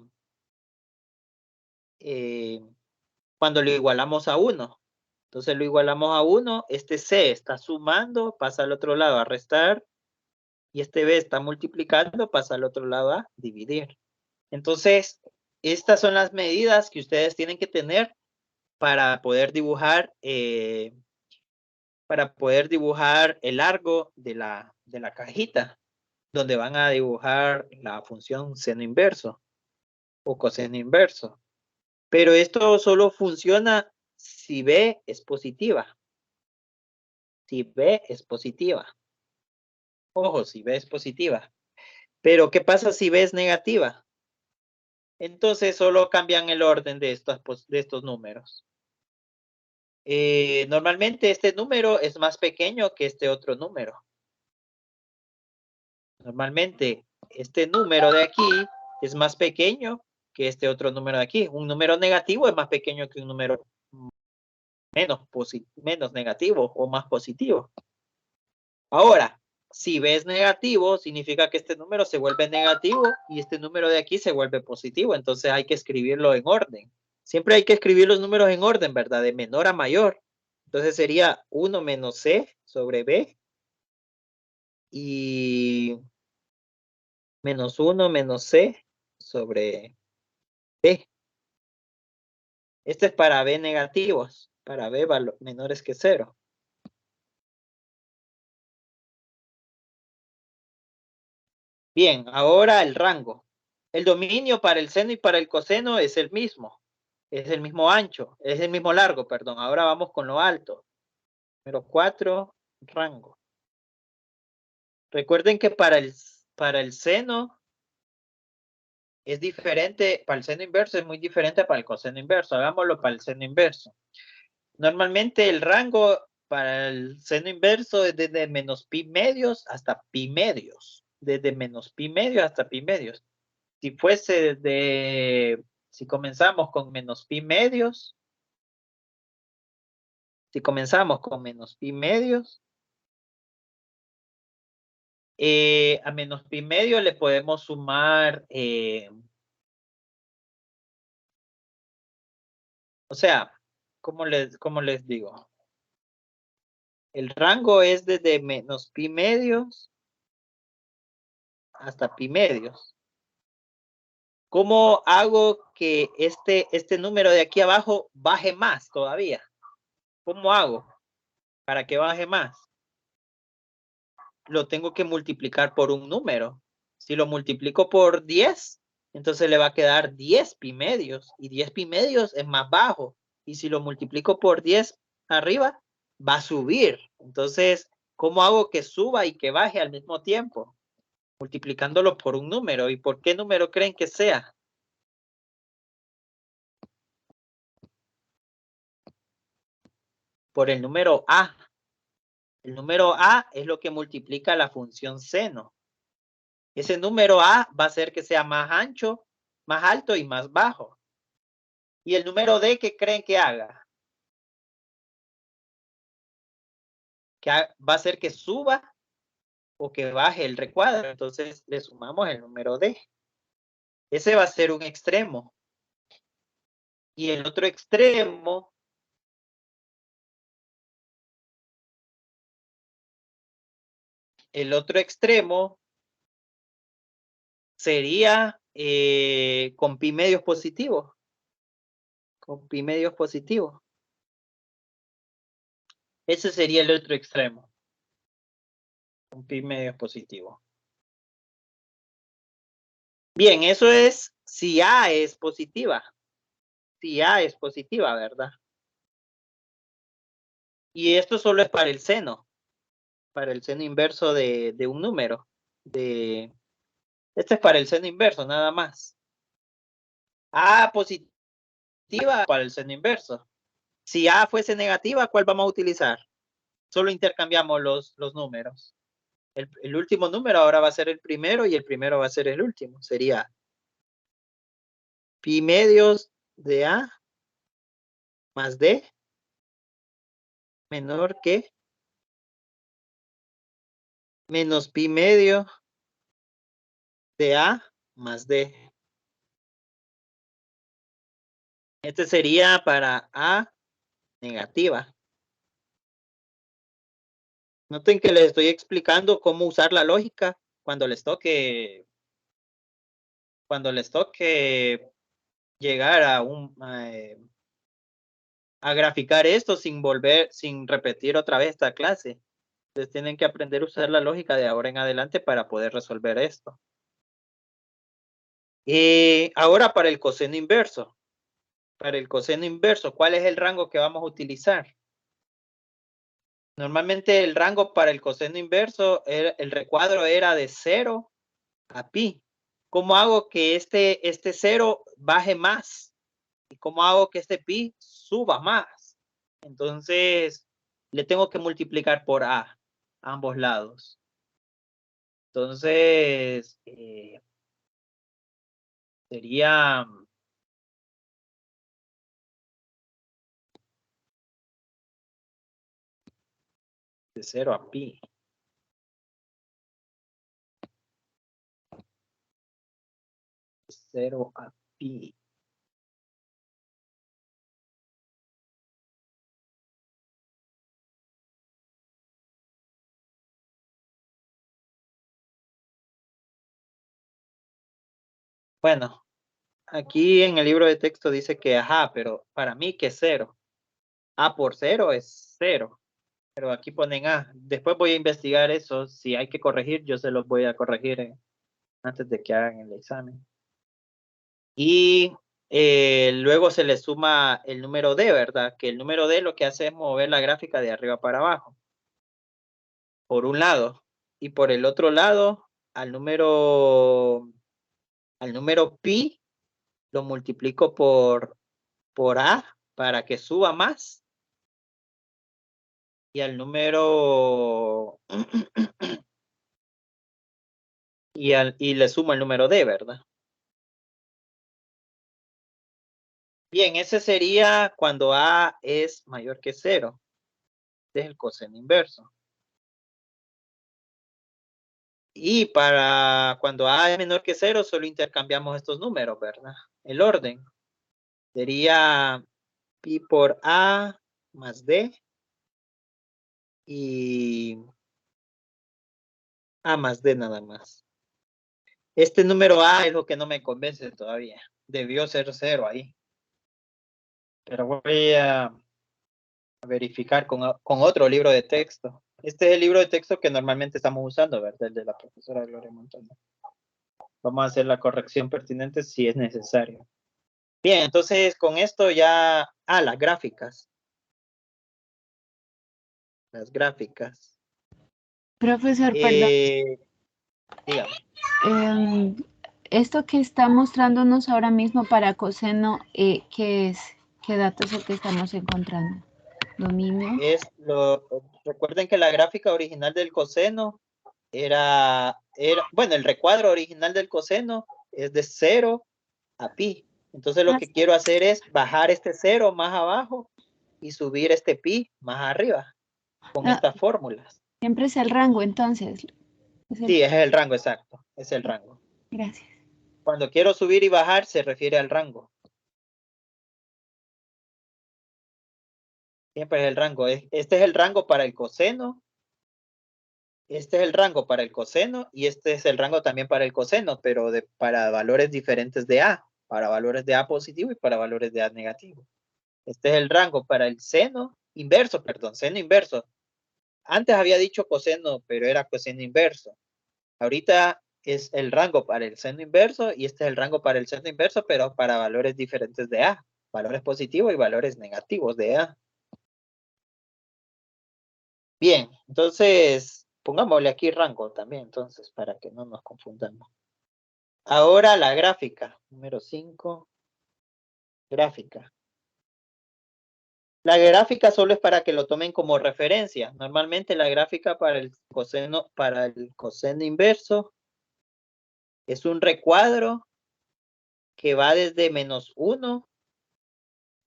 Speaker 1: cuando lo igualamos a 1. Entonces lo igualamos a 1. Este C está sumando, pasa al otro lado a restar. Y este B está multiplicando, pasa al otro lado a dividir. Entonces, estas son las medidas que ustedes tienen que tener para poder dibujar el largo de la cajita, donde van a dibujar la función seno inverso o coseno inverso. Pero esto solo funciona si B es positiva. Si B es positiva. Ojo, si B es positiva. Pero ¿qué pasa si B es negativa? Entonces solo cambian el orden de estos números. Normalmente este número es más pequeño que este otro número. Normalmente este número de aquí es más pequeño que este otro número de aquí. Un número negativo es más pequeño que un número menos negativo o más positivo. Ahora, si B es negativo, significa que este número se vuelve negativo y este número de aquí se vuelve positivo. Entonces hay que escribirlo en orden. Siempre hay que escribir los números en orden, ¿verdad? De menor a mayor. Entonces sería 1 menos C sobre B. Y -1 menos C sobre B. Este es para B negativos. Para B menores que 0. Bien, ahora el rango. El dominio para el seno y para el coseno es el mismo. Es el mismo ancho. Es el mismo largo, perdón. Ahora vamos con lo alto. Número 4, rango. Recuerden que para el seno es diferente. Para el seno inverso es muy diferente para el coseno inverso. Hagámoslo para el seno inverso. Normalmente el rango para el seno inverso es desde menos pi medios hasta pi medios. Desde menos pi medios hasta pi medios. Si fuese si comenzamos con menos pi medios, a menos pi medio le podemos sumar, o sea, ¿cómo les digo? El rango es desde menos pi medios hasta pi medios. ¿Cómo hago que este número de aquí abajo baje más todavía? ¿Cómo hago para que baje más? Lo tengo que multiplicar por un número. Si lo multiplico por 10, entonces le va a quedar 10 pi medios. Y 10 pi medios es más bajo. Y si lo multiplico por 10 arriba, va a subir. Entonces, ¿cómo hago que suba y que baje al mismo tiempo? Multiplicándolo por un número. ¿Y por qué número creen que sea? Por el número A. El número A es lo que multiplica la función seno. Ese número A va a hacer que sea más ancho, más alto y más bajo. ¿Y el número D qué creen que haga? Va a hacer que suba o que baje el recuadro. Entonces le sumamos el número D. Ese va a ser un extremo. Y el otro extremo sería con pi medios positivos. Con pi medios positivos. Ese sería el otro extremo. Con pi medios positivos. Bien, eso es si A es positiva. Si A es positiva, ¿verdad? Y esto solo es para el seno inverso de un número. Este es para el seno inverso, nada más. A positiva para el seno inverso. Si A fuese negativa, ¿cuál vamos a utilizar? Solo intercambiamos los números. El último número ahora va a ser el primero y el primero va a ser el último. Sería pi medios de A más D menor que menos pi medio de A más D. Este sería para A negativa. Noten que les estoy explicando cómo usar la lógica cuando les toque llegar a graficar esto sin repetir otra vez esta clase. Entonces tienen que aprender a usar la lógica de ahora en adelante para poder resolver esto. Ahora para el coseno inverso. Para el coseno inverso, ¿cuál es el rango que vamos a utilizar? Normalmente el rango para el coseno inverso, el recuadro era de 0 a pi. ¿Cómo hago que este 0 baje más? ¿Y cómo hago que este pi suba más? Entonces, le tengo que multiplicar por a ambos lados. Entonces, sería de 0 a pi. De 0 a pi. Bueno, aquí en el libro de texto dice que ajá, pero para mí que 0. A por 0 es 0. Pero aquí ponen A. Después voy a investigar eso. Si hay que corregir, yo se los voy a corregir antes de que hagan el examen. Y luego se le suma el número D, ¿verdad? Que el número D lo que hace es mover la gráfica de arriba para abajo. Por un lado. Y por el otro lado, al número pi, lo multiplico por A para que suba más. Y al número... y le sumo el número D, ¿verdad? Bien, ese sería cuando A es mayor que 0. Este es el coseno inverso. Y para cuando A es menor que 0, solo intercambiamos estos números, ¿verdad? El orden sería pi por A más D y A más D nada más. Este número A es lo que no me convence todavía. Debió ser 0 ahí. Pero voy a verificar con otro libro de texto. Este es el libro de texto que normalmente estamos usando, ¿verdad? El de la profesora Gloria Montoya. Vamos a hacer la corrección pertinente si es necesario. Bien, entonces con esto ya... las gráficas. las gráficas.
Speaker 4: Profesor, perdón.
Speaker 1: Dígame.
Speaker 4: Esto que está mostrándonos ahora mismo para coseno, ¿qué es? ¿Qué dato es el que estamos encontrando? Dominio.
Speaker 1: Recuerden que la gráfica original del coseno bueno, el recuadro original del coseno es de 0 a pi. Entonces lo que quiero hacer es bajar este 0 más abajo y subir este pi más arriba con estas fórmulas.
Speaker 4: Siempre es el rango, entonces.
Speaker 1: Sí, es el rango exacto, es el rango.
Speaker 4: Gracias.
Speaker 1: Cuando quiero subir y bajar se refiere al rango. Siempre es el rango. Este es el rango para el coseno. Este es el rango para el coseno y este es el rango también para el coseno, pero para valores diferentes de A, para valores de A positivo y para valores de A negativo. Este es el rango para el seno inverso, perdón, seno inverso. Antes había dicho coseno, pero era coseno inverso. Ahorita es el rango para el seno inverso y este es el rango para el seno inverso, pero para valores diferentes de A, valores positivos y valores negativos de A. Bien, entonces pongámosle aquí rango también, entonces, para que no nos confundamos. Ahora la gráfica, número 5, gráfica. La gráfica solo es para que lo tomen como referencia. Normalmente la gráfica para el coseno inverso es un recuadro que va desde -1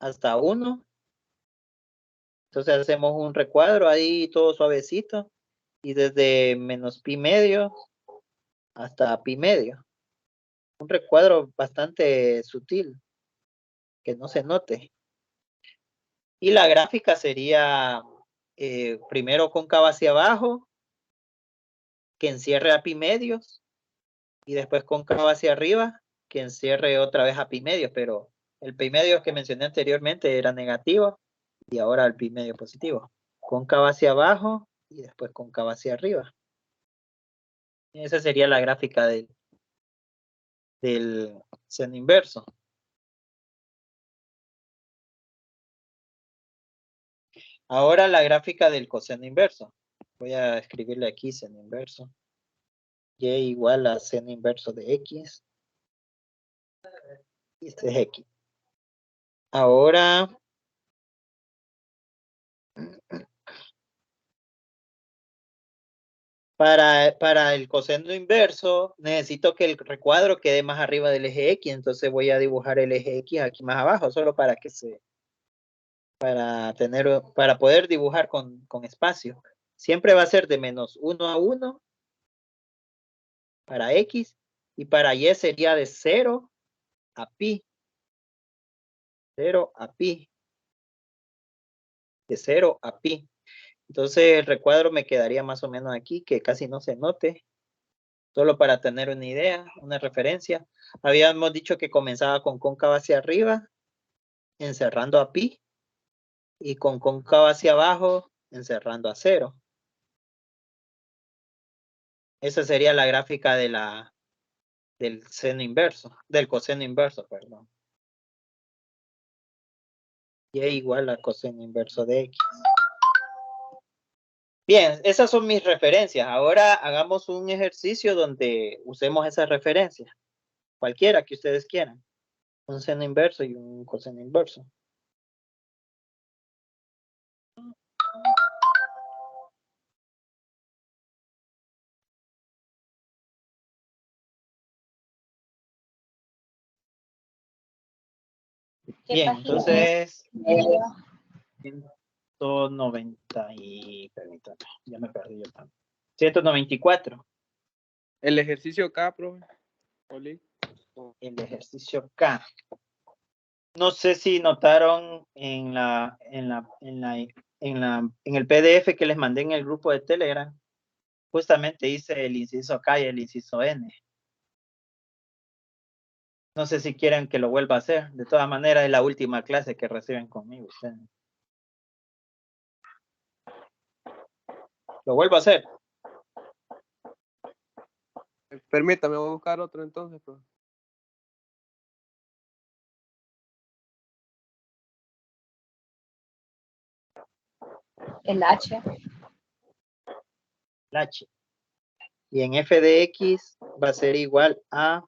Speaker 1: hasta 1. Entonces hacemos un recuadro ahí todo suavecito y desde -pi medio hasta pi medio. Un recuadro bastante sutil, que no se note. Y la gráfica sería primero cóncava hacia abajo, que encierre a pi medios, y después cóncava hacia arriba, que encierre otra vez a pi medios, pero el pi medio que mencioné anteriormente era negativo, y ahora el pi medio positivo. Cóncava hacia abajo, y después cóncava hacia arriba. Esa sería la gráfica del seno inverso. Ahora la gráfica del coseno inverso. Voy a escribirle aquí seno inverso. Y igual a seno inverso de x. Y este es x. Ahora, para el coseno inverso, necesito que el recuadro quede más arriba del eje x. Entonces voy a dibujar el eje x aquí más abajo, solo para que para poder dibujar con espacio. Siempre va a ser de -1 a 1 para x, y para y sería de 0 a pi. 0 a pi. De 0 a pi. Entonces el recuadro me quedaría más o menos aquí, que casi no se note. Solo para tener una idea, una referencia. Habíamos dicho que comenzaba con cóncava hacia arriba, encerrando a pi, y con cóncava hacia abajo, encerrando a 0. Esa sería la gráfica del seno inverso, del coseno inverso, perdón. Y es igual a coseno inverso de x. Bien, esas son mis referencias. Ahora hagamos un ejercicio donde usemos esas referencias. Cualquiera que ustedes quieran. Un seno inverso y un coseno inverso. Bien, entonces 190 y permítame, ya me perdí yo también. 194.
Speaker 2: El ejercicio acá, profe. Oli.
Speaker 1: El ejercicio K. No sé si notaron en el PDF que les mandé en el grupo de Telegram, justamente hice el inciso K y el inciso N. No sé si quieren que lo vuelva a hacer. De todas maneras, es la última clase que reciben conmigo ustedes. ¿Lo vuelvo a hacer?
Speaker 2: Permítame, voy a buscar otro entonces, profe.
Speaker 3: El H.
Speaker 1: el h. Y en f de x va a ser igual a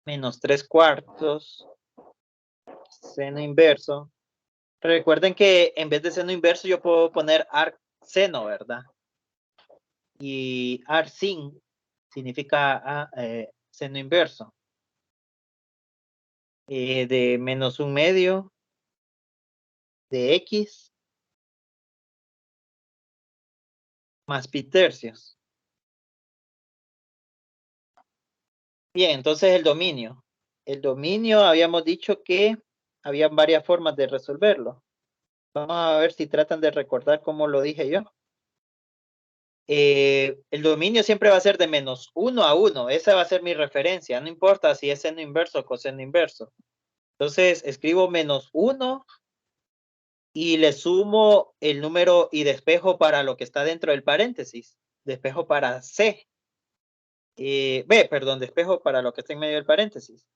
Speaker 1: menos 3/4 seno inverso. Recuerden que en vez de seno inverso yo puedo poner arc seno, ¿verdad? Y arc sin significa seno inverso. De menos 1/2 de x más pi tercios. Bien, entonces el dominio. El dominio habíamos dicho que había varias formas de resolverlo. Vamos a ver si tratan de recordar cómo lo dije yo. El dominio siempre va a ser de menos 1 a 1. Esa va a ser mi referencia. No importa si es seno inverso o coseno inverso. Entonces escribo menos 1 y le sumo el número y despejo para lo que está dentro del paréntesis. Despejo para C. Perdón, despejo para lo que está en medio del paréntesis.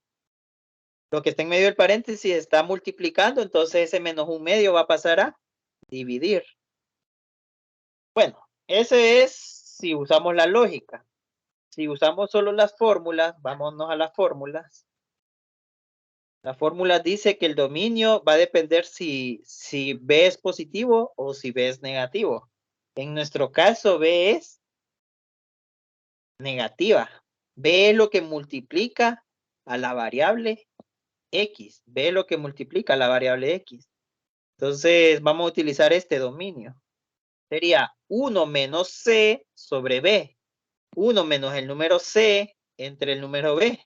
Speaker 1: Lo que está en medio del paréntesis está multiplicando, entonces ese menos 1/2 va a pasar a dividir. Bueno, ese es si usamos la lógica. Si usamos solo las fórmulas, vámonos a las fórmulas. La fórmula dice que el dominio va a depender si B es positivo o si B es negativo. En nuestro caso, B es negativa. B es lo que multiplica a la variable X. B es lo que multiplica a la variable X. Entonces, vamos a utilizar este dominio. Sería 1 menos C sobre B. 1 menos el número C entre el número B.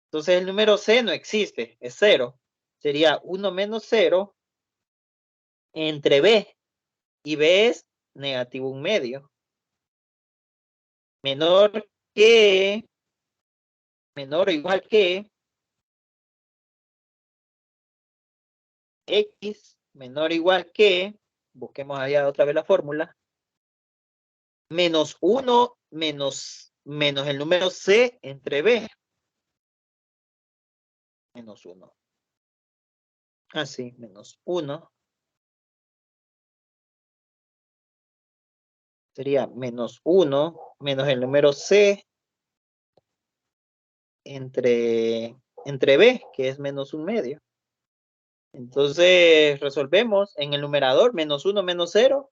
Speaker 1: Entonces, el número C no existe, es 0. Sería 1 menos 0 entre B. Y B es negativo 1/2. Menor o igual que X menor o igual que, busquemos allá otra vez la fórmula, menos 1 menos el número C entre B. Menos 1. Así, menos 1. Sería menos 1 menos el número C entre B, que es menos 1/2. Entonces, resolvemos en el numerador, menos 1 menos 0.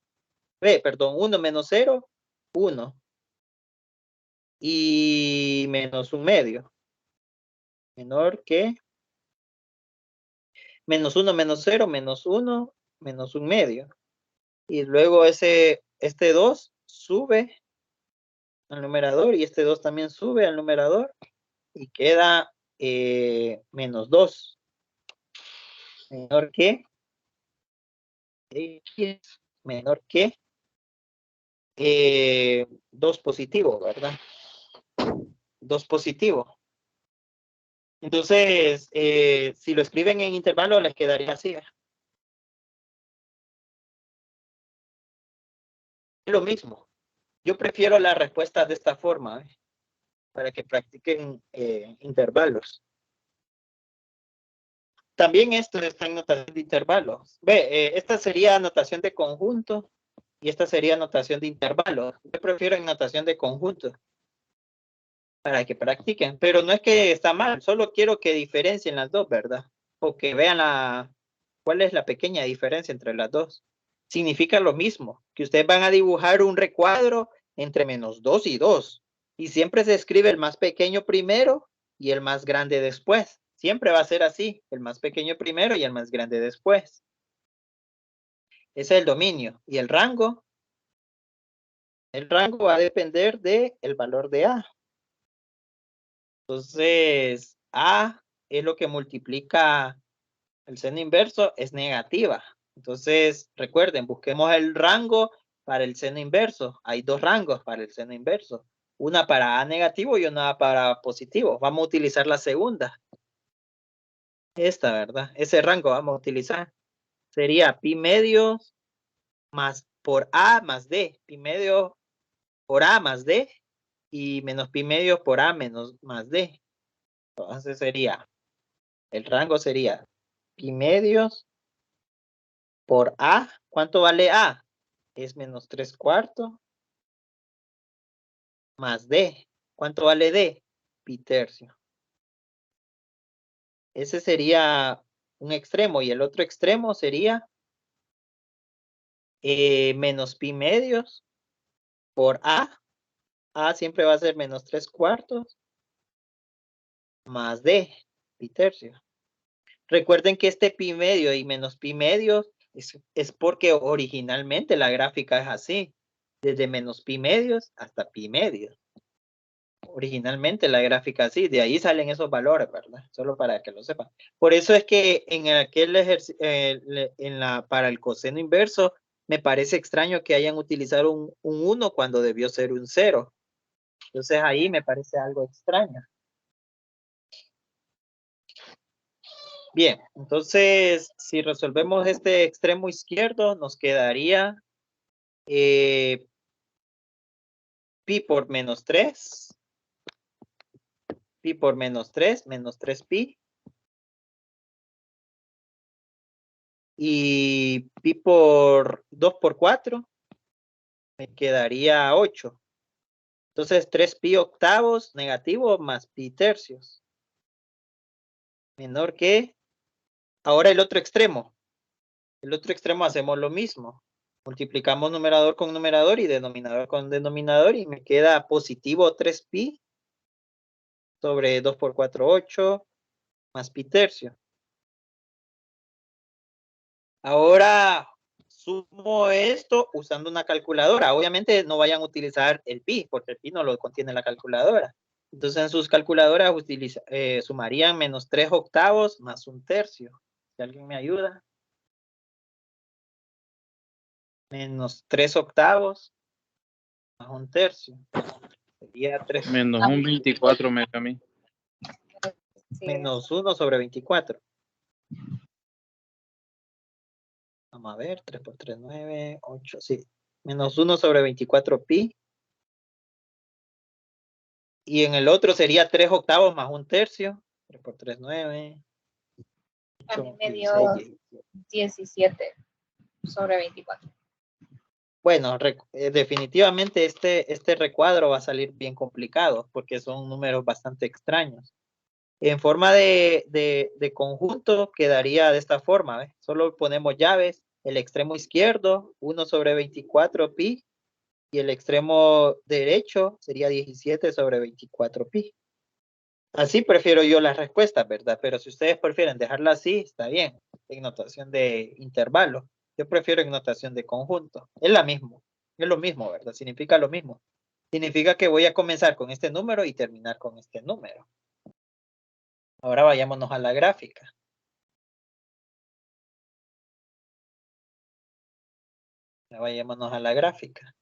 Speaker 1: Perdón, 1 menos 0, 1. Y menos 1/2. Menor que menos 1 menos 0, menos 1, menos 1/2. Y luego este 2 sube al numerador y este 2 también sube al numerador y queda menos 2. Menor que X menor que 2 positivo, ¿verdad? 2 positivo. Entonces, si lo escriben en intervalo, les quedaría así. Es lo mismo. Yo prefiero la respuesta de esta forma, para que practiquen intervalos. También esto está en notación de intervalos. Esta sería notación de conjunto y esta sería notación de intervalos. Yo prefiero en notación de conjunto para que practiquen, pero no es que está mal, solo quiero que diferencien las dos, ¿verdad? O que vean cuál es la pequeña diferencia entre las dos. Significa lo mismo, que ustedes van a dibujar un recuadro entre menos 2 y 2. Y siempre se escribe el más pequeño primero y el más grande después. Siempre va a ser así, el más pequeño primero y el más grande después. Ese es el dominio. ¿Y el rango? El rango va a depender del valor de A. Entonces, A es lo que multiplica el seno inverso, es negativa. Entonces, recuerden, busquemos el rango para el seno inverso. Hay dos rangos para el seno inverso. Una para A negativo y una para positivo. Vamos a utilizar la segunda. Esta, ¿verdad? Ese rango vamos a utilizar. Sería pi medios más por A más D. Pi medio por A más D y menos pi medios por A menos más D. Entonces sería, el rango sería pi medios por A. ¿Cuánto vale A? Es menos 3/4 más D. ¿Cuánto vale D? Pi tercio. Ese sería un extremo y el otro extremo sería menos pi medios por A. A siempre va a ser menos 3/4 más D, pi tercio. Recuerden que este pi medio y menos pi medios es porque originalmente la gráfica es así, desde menos pi medios hasta pi medios. Originalmente la gráfica así, de ahí salen esos valores, ¿verdad? Solo para que lo sepan. Por eso es que en aquel ejercicio, para el coseno inverso, me parece extraño que hayan utilizado un 1 cuando debió ser un 0. Entonces ahí me parece algo extraño. Bien, entonces si resolvemos este extremo izquierdo, nos quedaría pi por menos 3. Pi por menos 3, menos 3pi. Y pi por 2 por 4, me quedaría 8. Entonces 3pi octavos negativo más pi tercios. Menor que... Ahora el otro extremo. El otro extremo hacemos lo mismo. Multiplicamos numerador con numerador y denominador con denominador y me queda positivo 3pi sobre 2 por 4, 8 más pi tercio. Ahora sumo esto usando una calculadora. Obviamente no vayan a utilizar el pi, porque el pi no lo contiene la calculadora. Entonces en sus calculadoras sumarían menos 3 octavos más un tercio. Si alguien me ayuda. Menos 3 octavos más un tercio. Sería 3.
Speaker 2: Menos un 24 me da a mí.
Speaker 3: Sí,
Speaker 1: Menos 1 sobre 24. Vamos a ver, 3 por 3, 9, 8, sí. Menos 1 sobre 24 pi. Y en el otro sería 3 octavos más un tercio. 3 por 3, 9.
Speaker 3: a
Speaker 1: 8,
Speaker 3: mí me dio
Speaker 1: 16,
Speaker 3: 17 sobre 24.
Speaker 1: Bueno, definitivamente este recuadro va a salir bien complicado porque son números bastante extraños. En forma de conjunto quedaría de esta forma, ¿ves? Solo ponemos llaves, el extremo izquierdo 1 sobre 24 pi y el extremo derecho sería 17 sobre 24 pi. Así prefiero yo las respuestas, ¿verdad? Pero si ustedes prefieren dejarla así, está bien, en notación de intervalo. Yo prefiero en notación de conjunto. Es lo mismo, ¿verdad? Significa lo mismo. Significa que voy a comenzar con este número y terminar con este número. Ahora vayámonos a la gráfica. Vayámonos a la gráfica.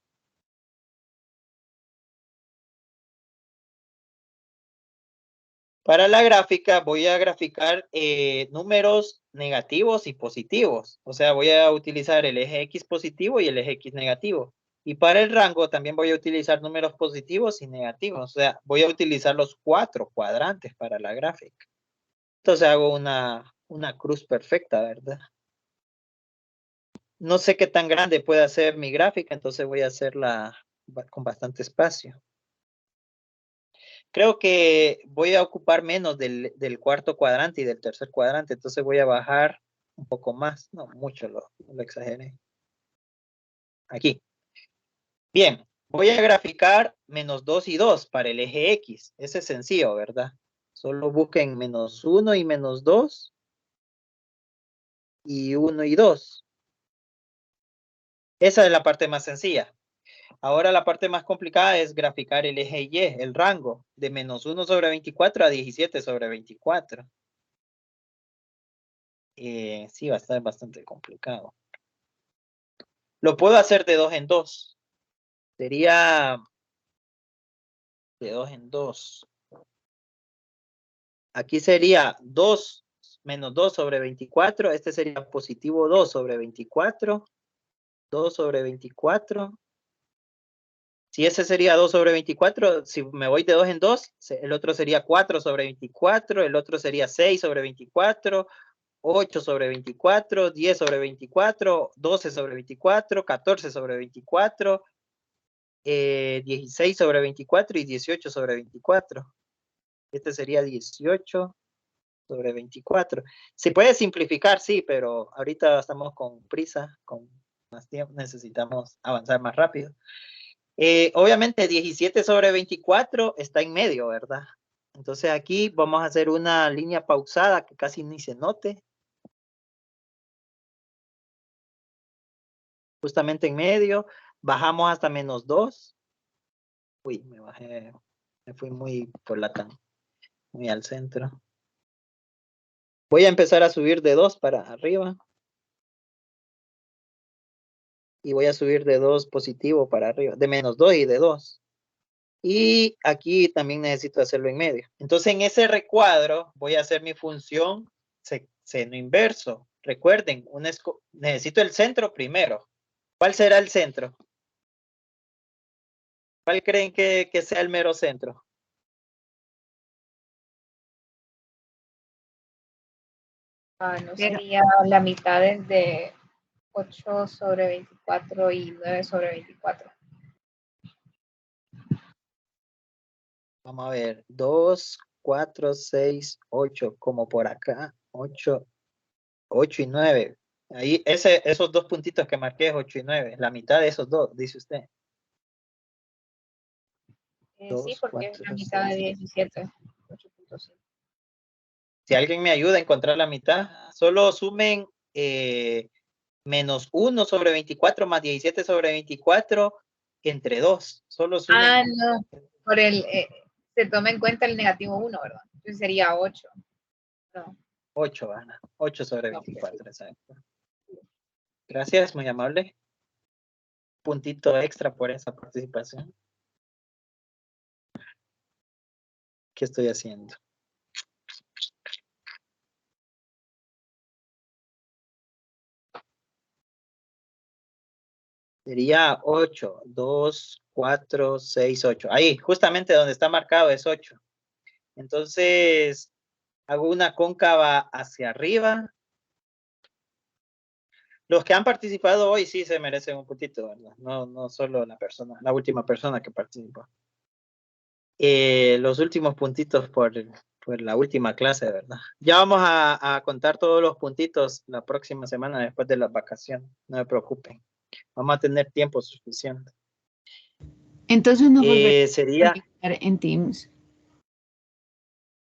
Speaker 1: Para la gráfica voy a graficar números negativos y positivos. O sea, voy a utilizar el eje X positivo y el eje X negativo. Y para el rango también voy a utilizar números positivos y negativos. O sea, voy a utilizar los 4 cuadrantes para la gráfica. Entonces hago una cruz perfecta, ¿verdad? No sé qué tan grande puede hacer mi gráfica, entonces voy a hacerla con bastante espacio. Creo que voy a ocupar menos del cuarto cuadrante y del tercer cuadrante, entonces voy a bajar un poco más. No, mucho lo exageré. Aquí. Bien, voy a graficar menos 2 y 2 para el eje X. Ese es sencillo, ¿verdad? Solo busquen menos 1 y menos 2 y 1 y 2. Esa es la parte más sencilla. Ahora la parte más complicada es graficar el eje Y, el rango, de menos 1 sobre 24 a 17 sobre 24. Sí, va a estar bastante complicado. Lo puedo hacer de 2 en 2. Sería de 2 en 2. Aquí sería 2 menos 2 sobre 24. Este sería positivo 2 sobre 24. 2 sobre 24. Si ese sería 2 sobre 24, si me voy de 2 en 2, el otro sería 4 sobre 24, el otro sería 6 sobre 24, 8 sobre 24, 10 sobre 24, 12 sobre 24, 14 sobre 24, 16 sobre 24 y 18 sobre 24. Este sería 18 sobre 24. Se puede simplificar, sí, pero ahorita estamos con prisa, con más tiempo, necesitamos avanzar más rápido. Obviamente 17 sobre 24 está en medio, ¿verdad? Entonces aquí vamos a hacer una línea pausada que casi ni se note. Justamente en medio, bajamos hasta -2. Uy, me bajé, me fui muy por muy al centro. Voy a empezar a subir de 2 para arriba. Y voy a subir de 2 positivo para arriba, de -2 y de 2. Y aquí también necesito hacerlo en medio. Entonces en ese recuadro voy a hacer mi función seno inverso. Recuerden, necesito el centro primero. ¿Cuál será el centro? ¿Cuál creen que sea el mero centro?
Speaker 3: No sería la mitad de 8 sobre 24 y 9 sobre 24.
Speaker 1: Vamos a ver, 2, 4, 6, 8, como por acá, 8 y 9. Ahí, esos dos puntitos que marqué es 8 y 9, la mitad de esos dos, dice usted.
Speaker 3: Sí,
Speaker 1: 2,
Speaker 3: porque
Speaker 1: 4,
Speaker 3: es la mitad
Speaker 1: 6.
Speaker 3: de 17. 8.5.
Speaker 1: Si alguien me ayuda a encontrar la mitad, solo sumen -1 sobre 24 más 17 sobre 24 entre 2. Solo sumen.
Speaker 3: No. Por se toma en cuenta el negativo 1, ¿verdad? Entonces sería 8. No.
Speaker 1: 8, Ana. 8 sobre 24, exacto. Gracias, muy amable. Puntito extra por esa participación. ¿Qué estoy haciendo? Sería 8, 2, 4, 6, 8. Ahí, justamente donde está marcado es 8. Entonces, hago una cóncava hacia arriba. Los que han participado hoy sí se merecen un puntito, ¿verdad? No solo la última persona que participó. Los últimos puntitos por la última clase, ¿verdad? Ya vamos a contar todos los puntitos la próxima semana después de las vacaciones. No me preocupen. Vamos a tener tiempo suficiente.
Speaker 4: Entonces no volveremos
Speaker 1: sería
Speaker 4: a conectar en Teams.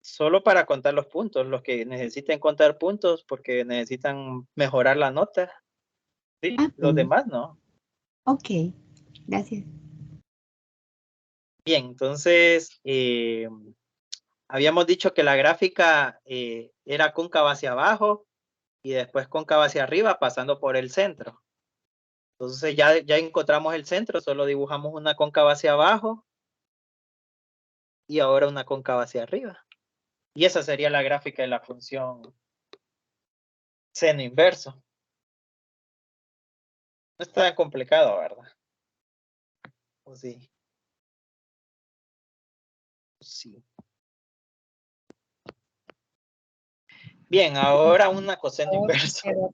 Speaker 1: solo para contar los puntos, los que necesiten contar puntos porque necesitan mejorar la nota. Sí, los demás no.
Speaker 4: Ok, gracias.
Speaker 1: Bien, entonces habíamos dicho que la gráfica era cóncava hacia abajo y después cóncava hacia arriba pasando por el centro. Entonces ya encontramos el centro, solo dibujamos una cóncava hacia abajo y ahora una cóncava hacia arriba. Y esa sería la gráfica de la función seno inverso. No está tan complicado, ¿verdad? ¿O sí? Sí. Bien, ahora una coseno inverso.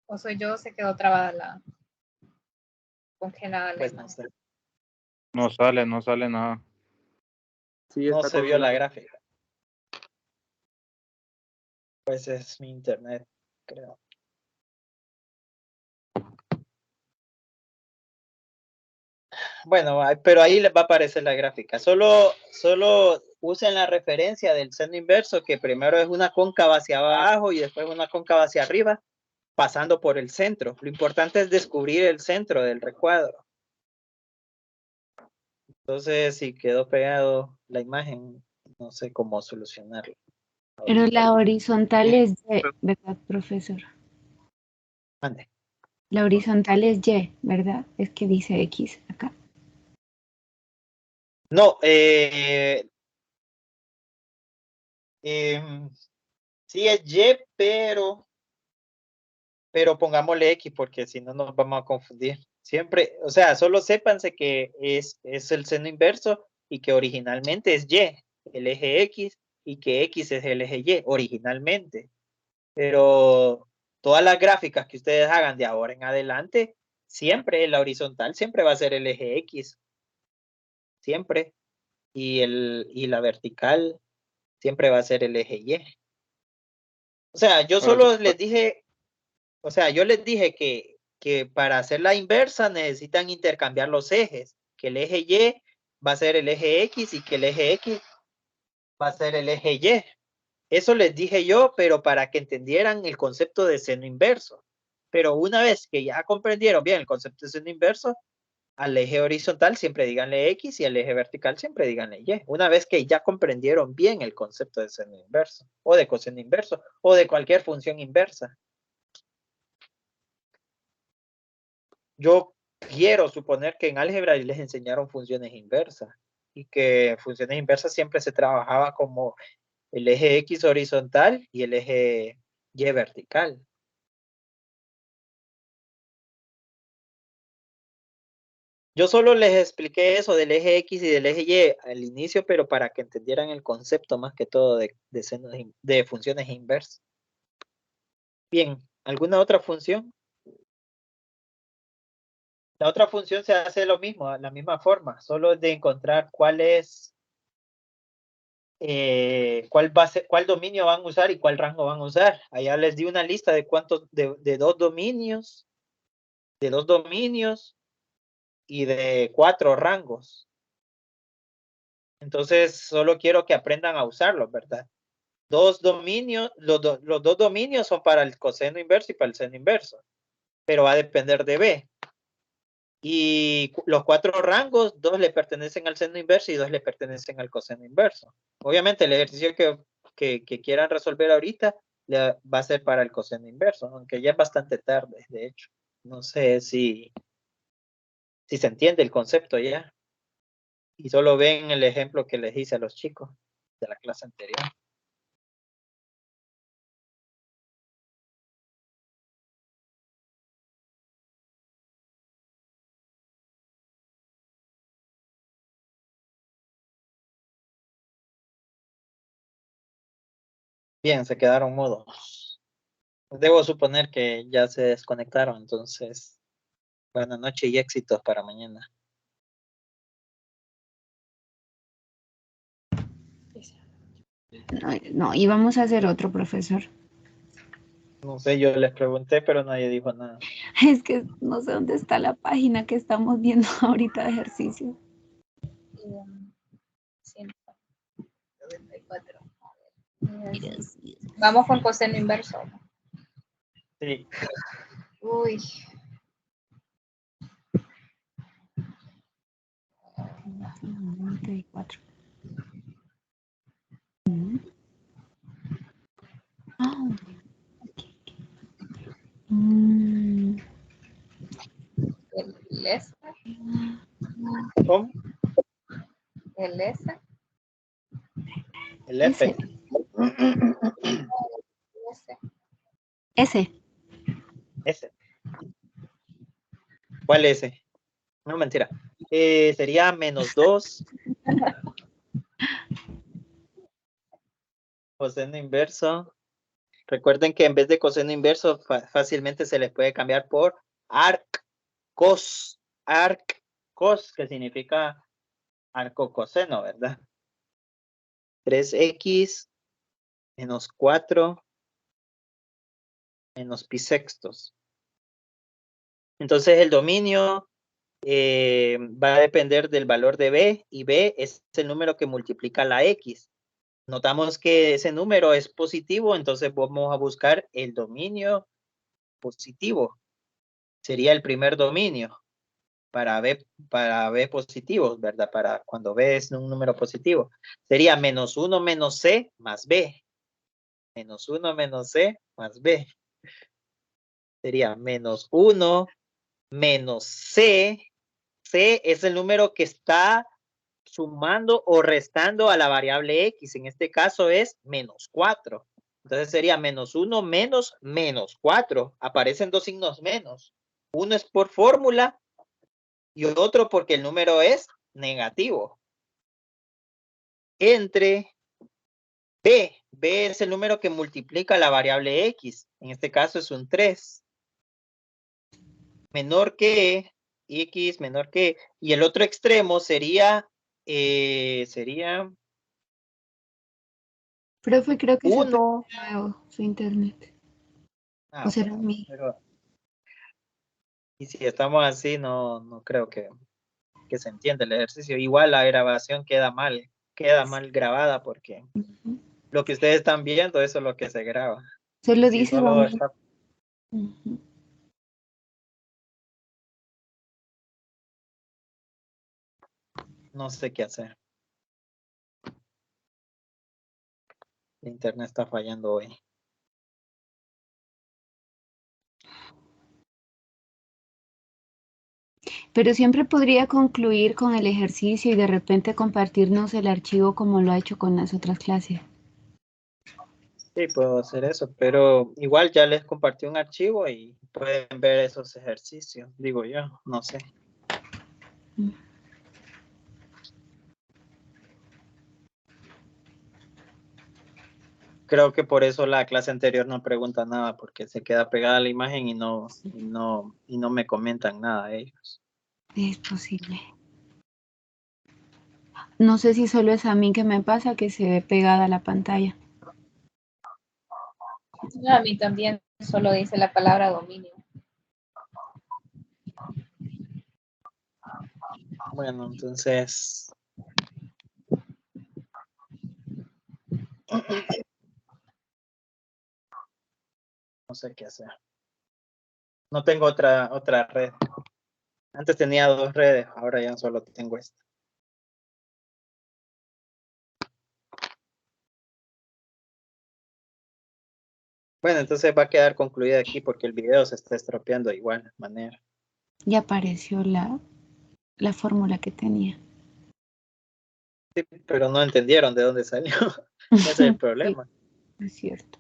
Speaker 3: O soy yo, se quedó trabada congelada la
Speaker 1: Pues
Speaker 3: imagen.
Speaker 2: No sale nada. Sí,
Speaker 1: no
Speaker 2: está
Speaker 1: se vio la
Speaker 2: congelado.
Speaker 1: gráfica. Pues es mi internet, creo. Bueno, pero ahí les va a aparecer la gráfica. Solo usen la referencia del seno inverso, que primero es una cóncava hacia abajo y después una cóncava hacia arriba, pasando por el centro. Lo importante es descubrir el centro del recuadro. Entonces, si quedó pegado la imagen, no sé cómo solucionarlo.
Speaker 4: Pero la horizontal es Y, ¿verdad, profesor?
Speaker 1: Ande.
Speaker 4: La horizontal es Y, ¿verdad? Es que dice X acá.
Speaker 1: No, sí es Y, pero pongámosle X porque si no nos vamos a confundir. Siempre, o sea, solo sépanse que es el seno inverso y que originalmente es Y, el eje X, y que X es el eje Y, originalmente. Pero todas las gráficas que ustedes hagan de ahora en adelante siempre la horizontal siempre va a ser el eje X. Siempre. Y la vertical siempre va a ser el eje Y. O sea, yo solo les dije, o sea, yo les dije que para hacer la inversa necesitan intercambiar los ejes, que el eje Y va a ser el eje X y que el eje X va a ser el eje Y. Eso les dije yo, pero para que entendieran el concepto de seno inverso. Pero una vez que ya comprendieron bien el concepto de seno inverso, al eje horizontal siempre díganle X y al eje vertical siempre díganle Y. Una vez que ya comprendieron bien el concepto de seno inverso, o de coseno inverso, o de cualquier función inversa. Yo quiero suponer que en álgebra les enseñaron funciones inversas y que funciones inversas siempre se trabajaba como el eje X horizontal y el eje Y vertical. Yo solo les expliqué eso del eje X y del eje Y al inicio, pero para que entendieran el concepto más que todo de funciones inversas. Bien, ¿alguna otra función? La otra función se hace lo mismo, la misma forma, solo de encontrar cuál es, cuál dominio van a usar y cuál rango van a usar. Allá les di una lista de cuántos, de dos dominios y de 4 rangos. Entonces, solo quiero que aprendan a usarlos, ¿verdad? Dos dominios, los dos dominios son para el coseno inverso y para el seno inverso, pero va a depender de B. Y los 4 rangos, 2 le pertenecen al seno inverso y 2 le pertenecen al coseno inverso. Obviamente el ejercicio que quieran resolver ahorita va a ser para el coseno inverso, aunque ya es bastante tarde, de hecho. No sé si se entiende el concepto ya. Y solo ven el ejemplo que les hice a los chicos de la clase anterior. Bien, se quedaron mudos. Debo suponer que ya se desconectaron, entonces, buenas noches y éxitos para mañana.
Speaker 4: No, íbamos a hacer otro, profesor.
Speaker 1: No sé, yo les pregunté, pero nadie dijo nada.
Speaker 4: Es que no sé dónde está la página que estamos viendo ahorita de ejercicio.
Speaker 3: 194. Vamos con coseno inverso.
Speaker 1: Sí.
Speaker 3: Uy. El S.
Speaker 1: ¿Cómo?
Speaker 3: El S.
Speaker 1: El F.
Speaker 4: Ese.
Speaker 1: S. ¿Cuál S? No, mentira. Sería -2. Coseno inverso. Recuerden que en vez de coseno inverso, fácilmente se les puede cambiar por arc cos. Arc cos, que significa arco coseno, ¿verdad? 3x menos 4 menos pi sextos. Entonces el dominio va a depender del valor de b, y b es el número que multiplica la x. Notamos que ese número es positivo, entonces vamos a buscar el dominio positivo. Sería el primer dominio para b positivos, ¿verdad? Para cuando b es un número positivo. Sería -1 menos c más b. -1 menos c más b. Sería -1 menos c. C es el número que está sumando o restando a la variable x. En este caso es -4. Entonces sería -1 menos -4. Aparecen dos signos menos. Uno es por fórmula y otro porque el número es negativo. Entre b. B es el número que multiplica la variable x. En este caso es un 3. menor que X menor que, y el otro extremo sería,
Speaker 4: Profe, creo que se
Speaker 1: 1.
Speaker 4: perdió su internet.
Speaker 1: Ah,
Speaker 4: O será
Speaker 1: bueno,
Speaker 4: mí.
Speaker 1: y si estamos así, no creo que se entienda el ejercicio. Igual la grabación queda mal grabada porque
Speaker 4: Ujú.
Speaker 1: lo que ustedes están viendo, eso es lo que se graba.
Speaker 4: Solo
Speaker 1: Si
Speaker 4: dice
Speaker 1: solo
Speaker 4: dominio.
Speaker 1: está,
Speaker 4: Ujú.
Speaker 1: no sé qué hacer. El internet está fallando hoy.
Speaker 4: Pero siempre podría concluir con el ejercicio y de repente compartirnos el archivo como lo ha hecho con las otras clases.
Speaker 1: Sí, puedo hacer eso, pero igual ya les compartí un archivo y pueden ver esos ejercicios, digo yo, no sé. Creo que por eso la clase anterior no pregunta nada, porque se queda pegada la imagen y no me comentan nada ellos.
Speaker 4: Es posible. No sé si solo es a mí que me pasa que se ve pegada la pantalla.
Speaker 3: No, a mí también solo dice la palabra dominio.
Speaker 1: Bueno, entonces no sé qué hacer. No tengo otra red. Antes tenía 2 redes, ahora ya solo tengo esta. Bueno, entonces va a quedar concluida aquí porque el video se está estropeando de igual manera.
Speaker 4: Ya apareció la fórmula que tenía.
Speaker 1: Sí, pero no entendieron de dónde salió. Ese es el problema.
Speaker 4: Sí, es cierto.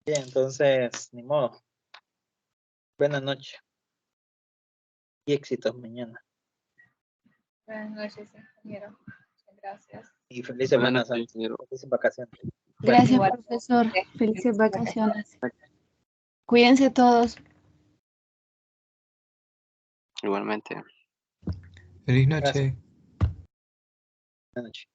Speaker 1: Bien, entonces, ni modo. Buenas noches. Y éxitos mañana.
Speaker 3: Buenas noches, ingeniero. Muchas gracias.
Speaker 1: Y felices
Speaker 2: Buenas
Speaker 1: Buenas
Speaker 2: noches, ingeniero.
Speaker 1: felices vacaciones.
Speaker 4: Gracias,
Speaker 3: Igual.
Speaker 4: profesor. Felices vacaciones. Cuídense todos.
Speaker 2: Igualmente.
Speaker 5: Feliz noche.
Speaker 1: Gracias. Buenas noches.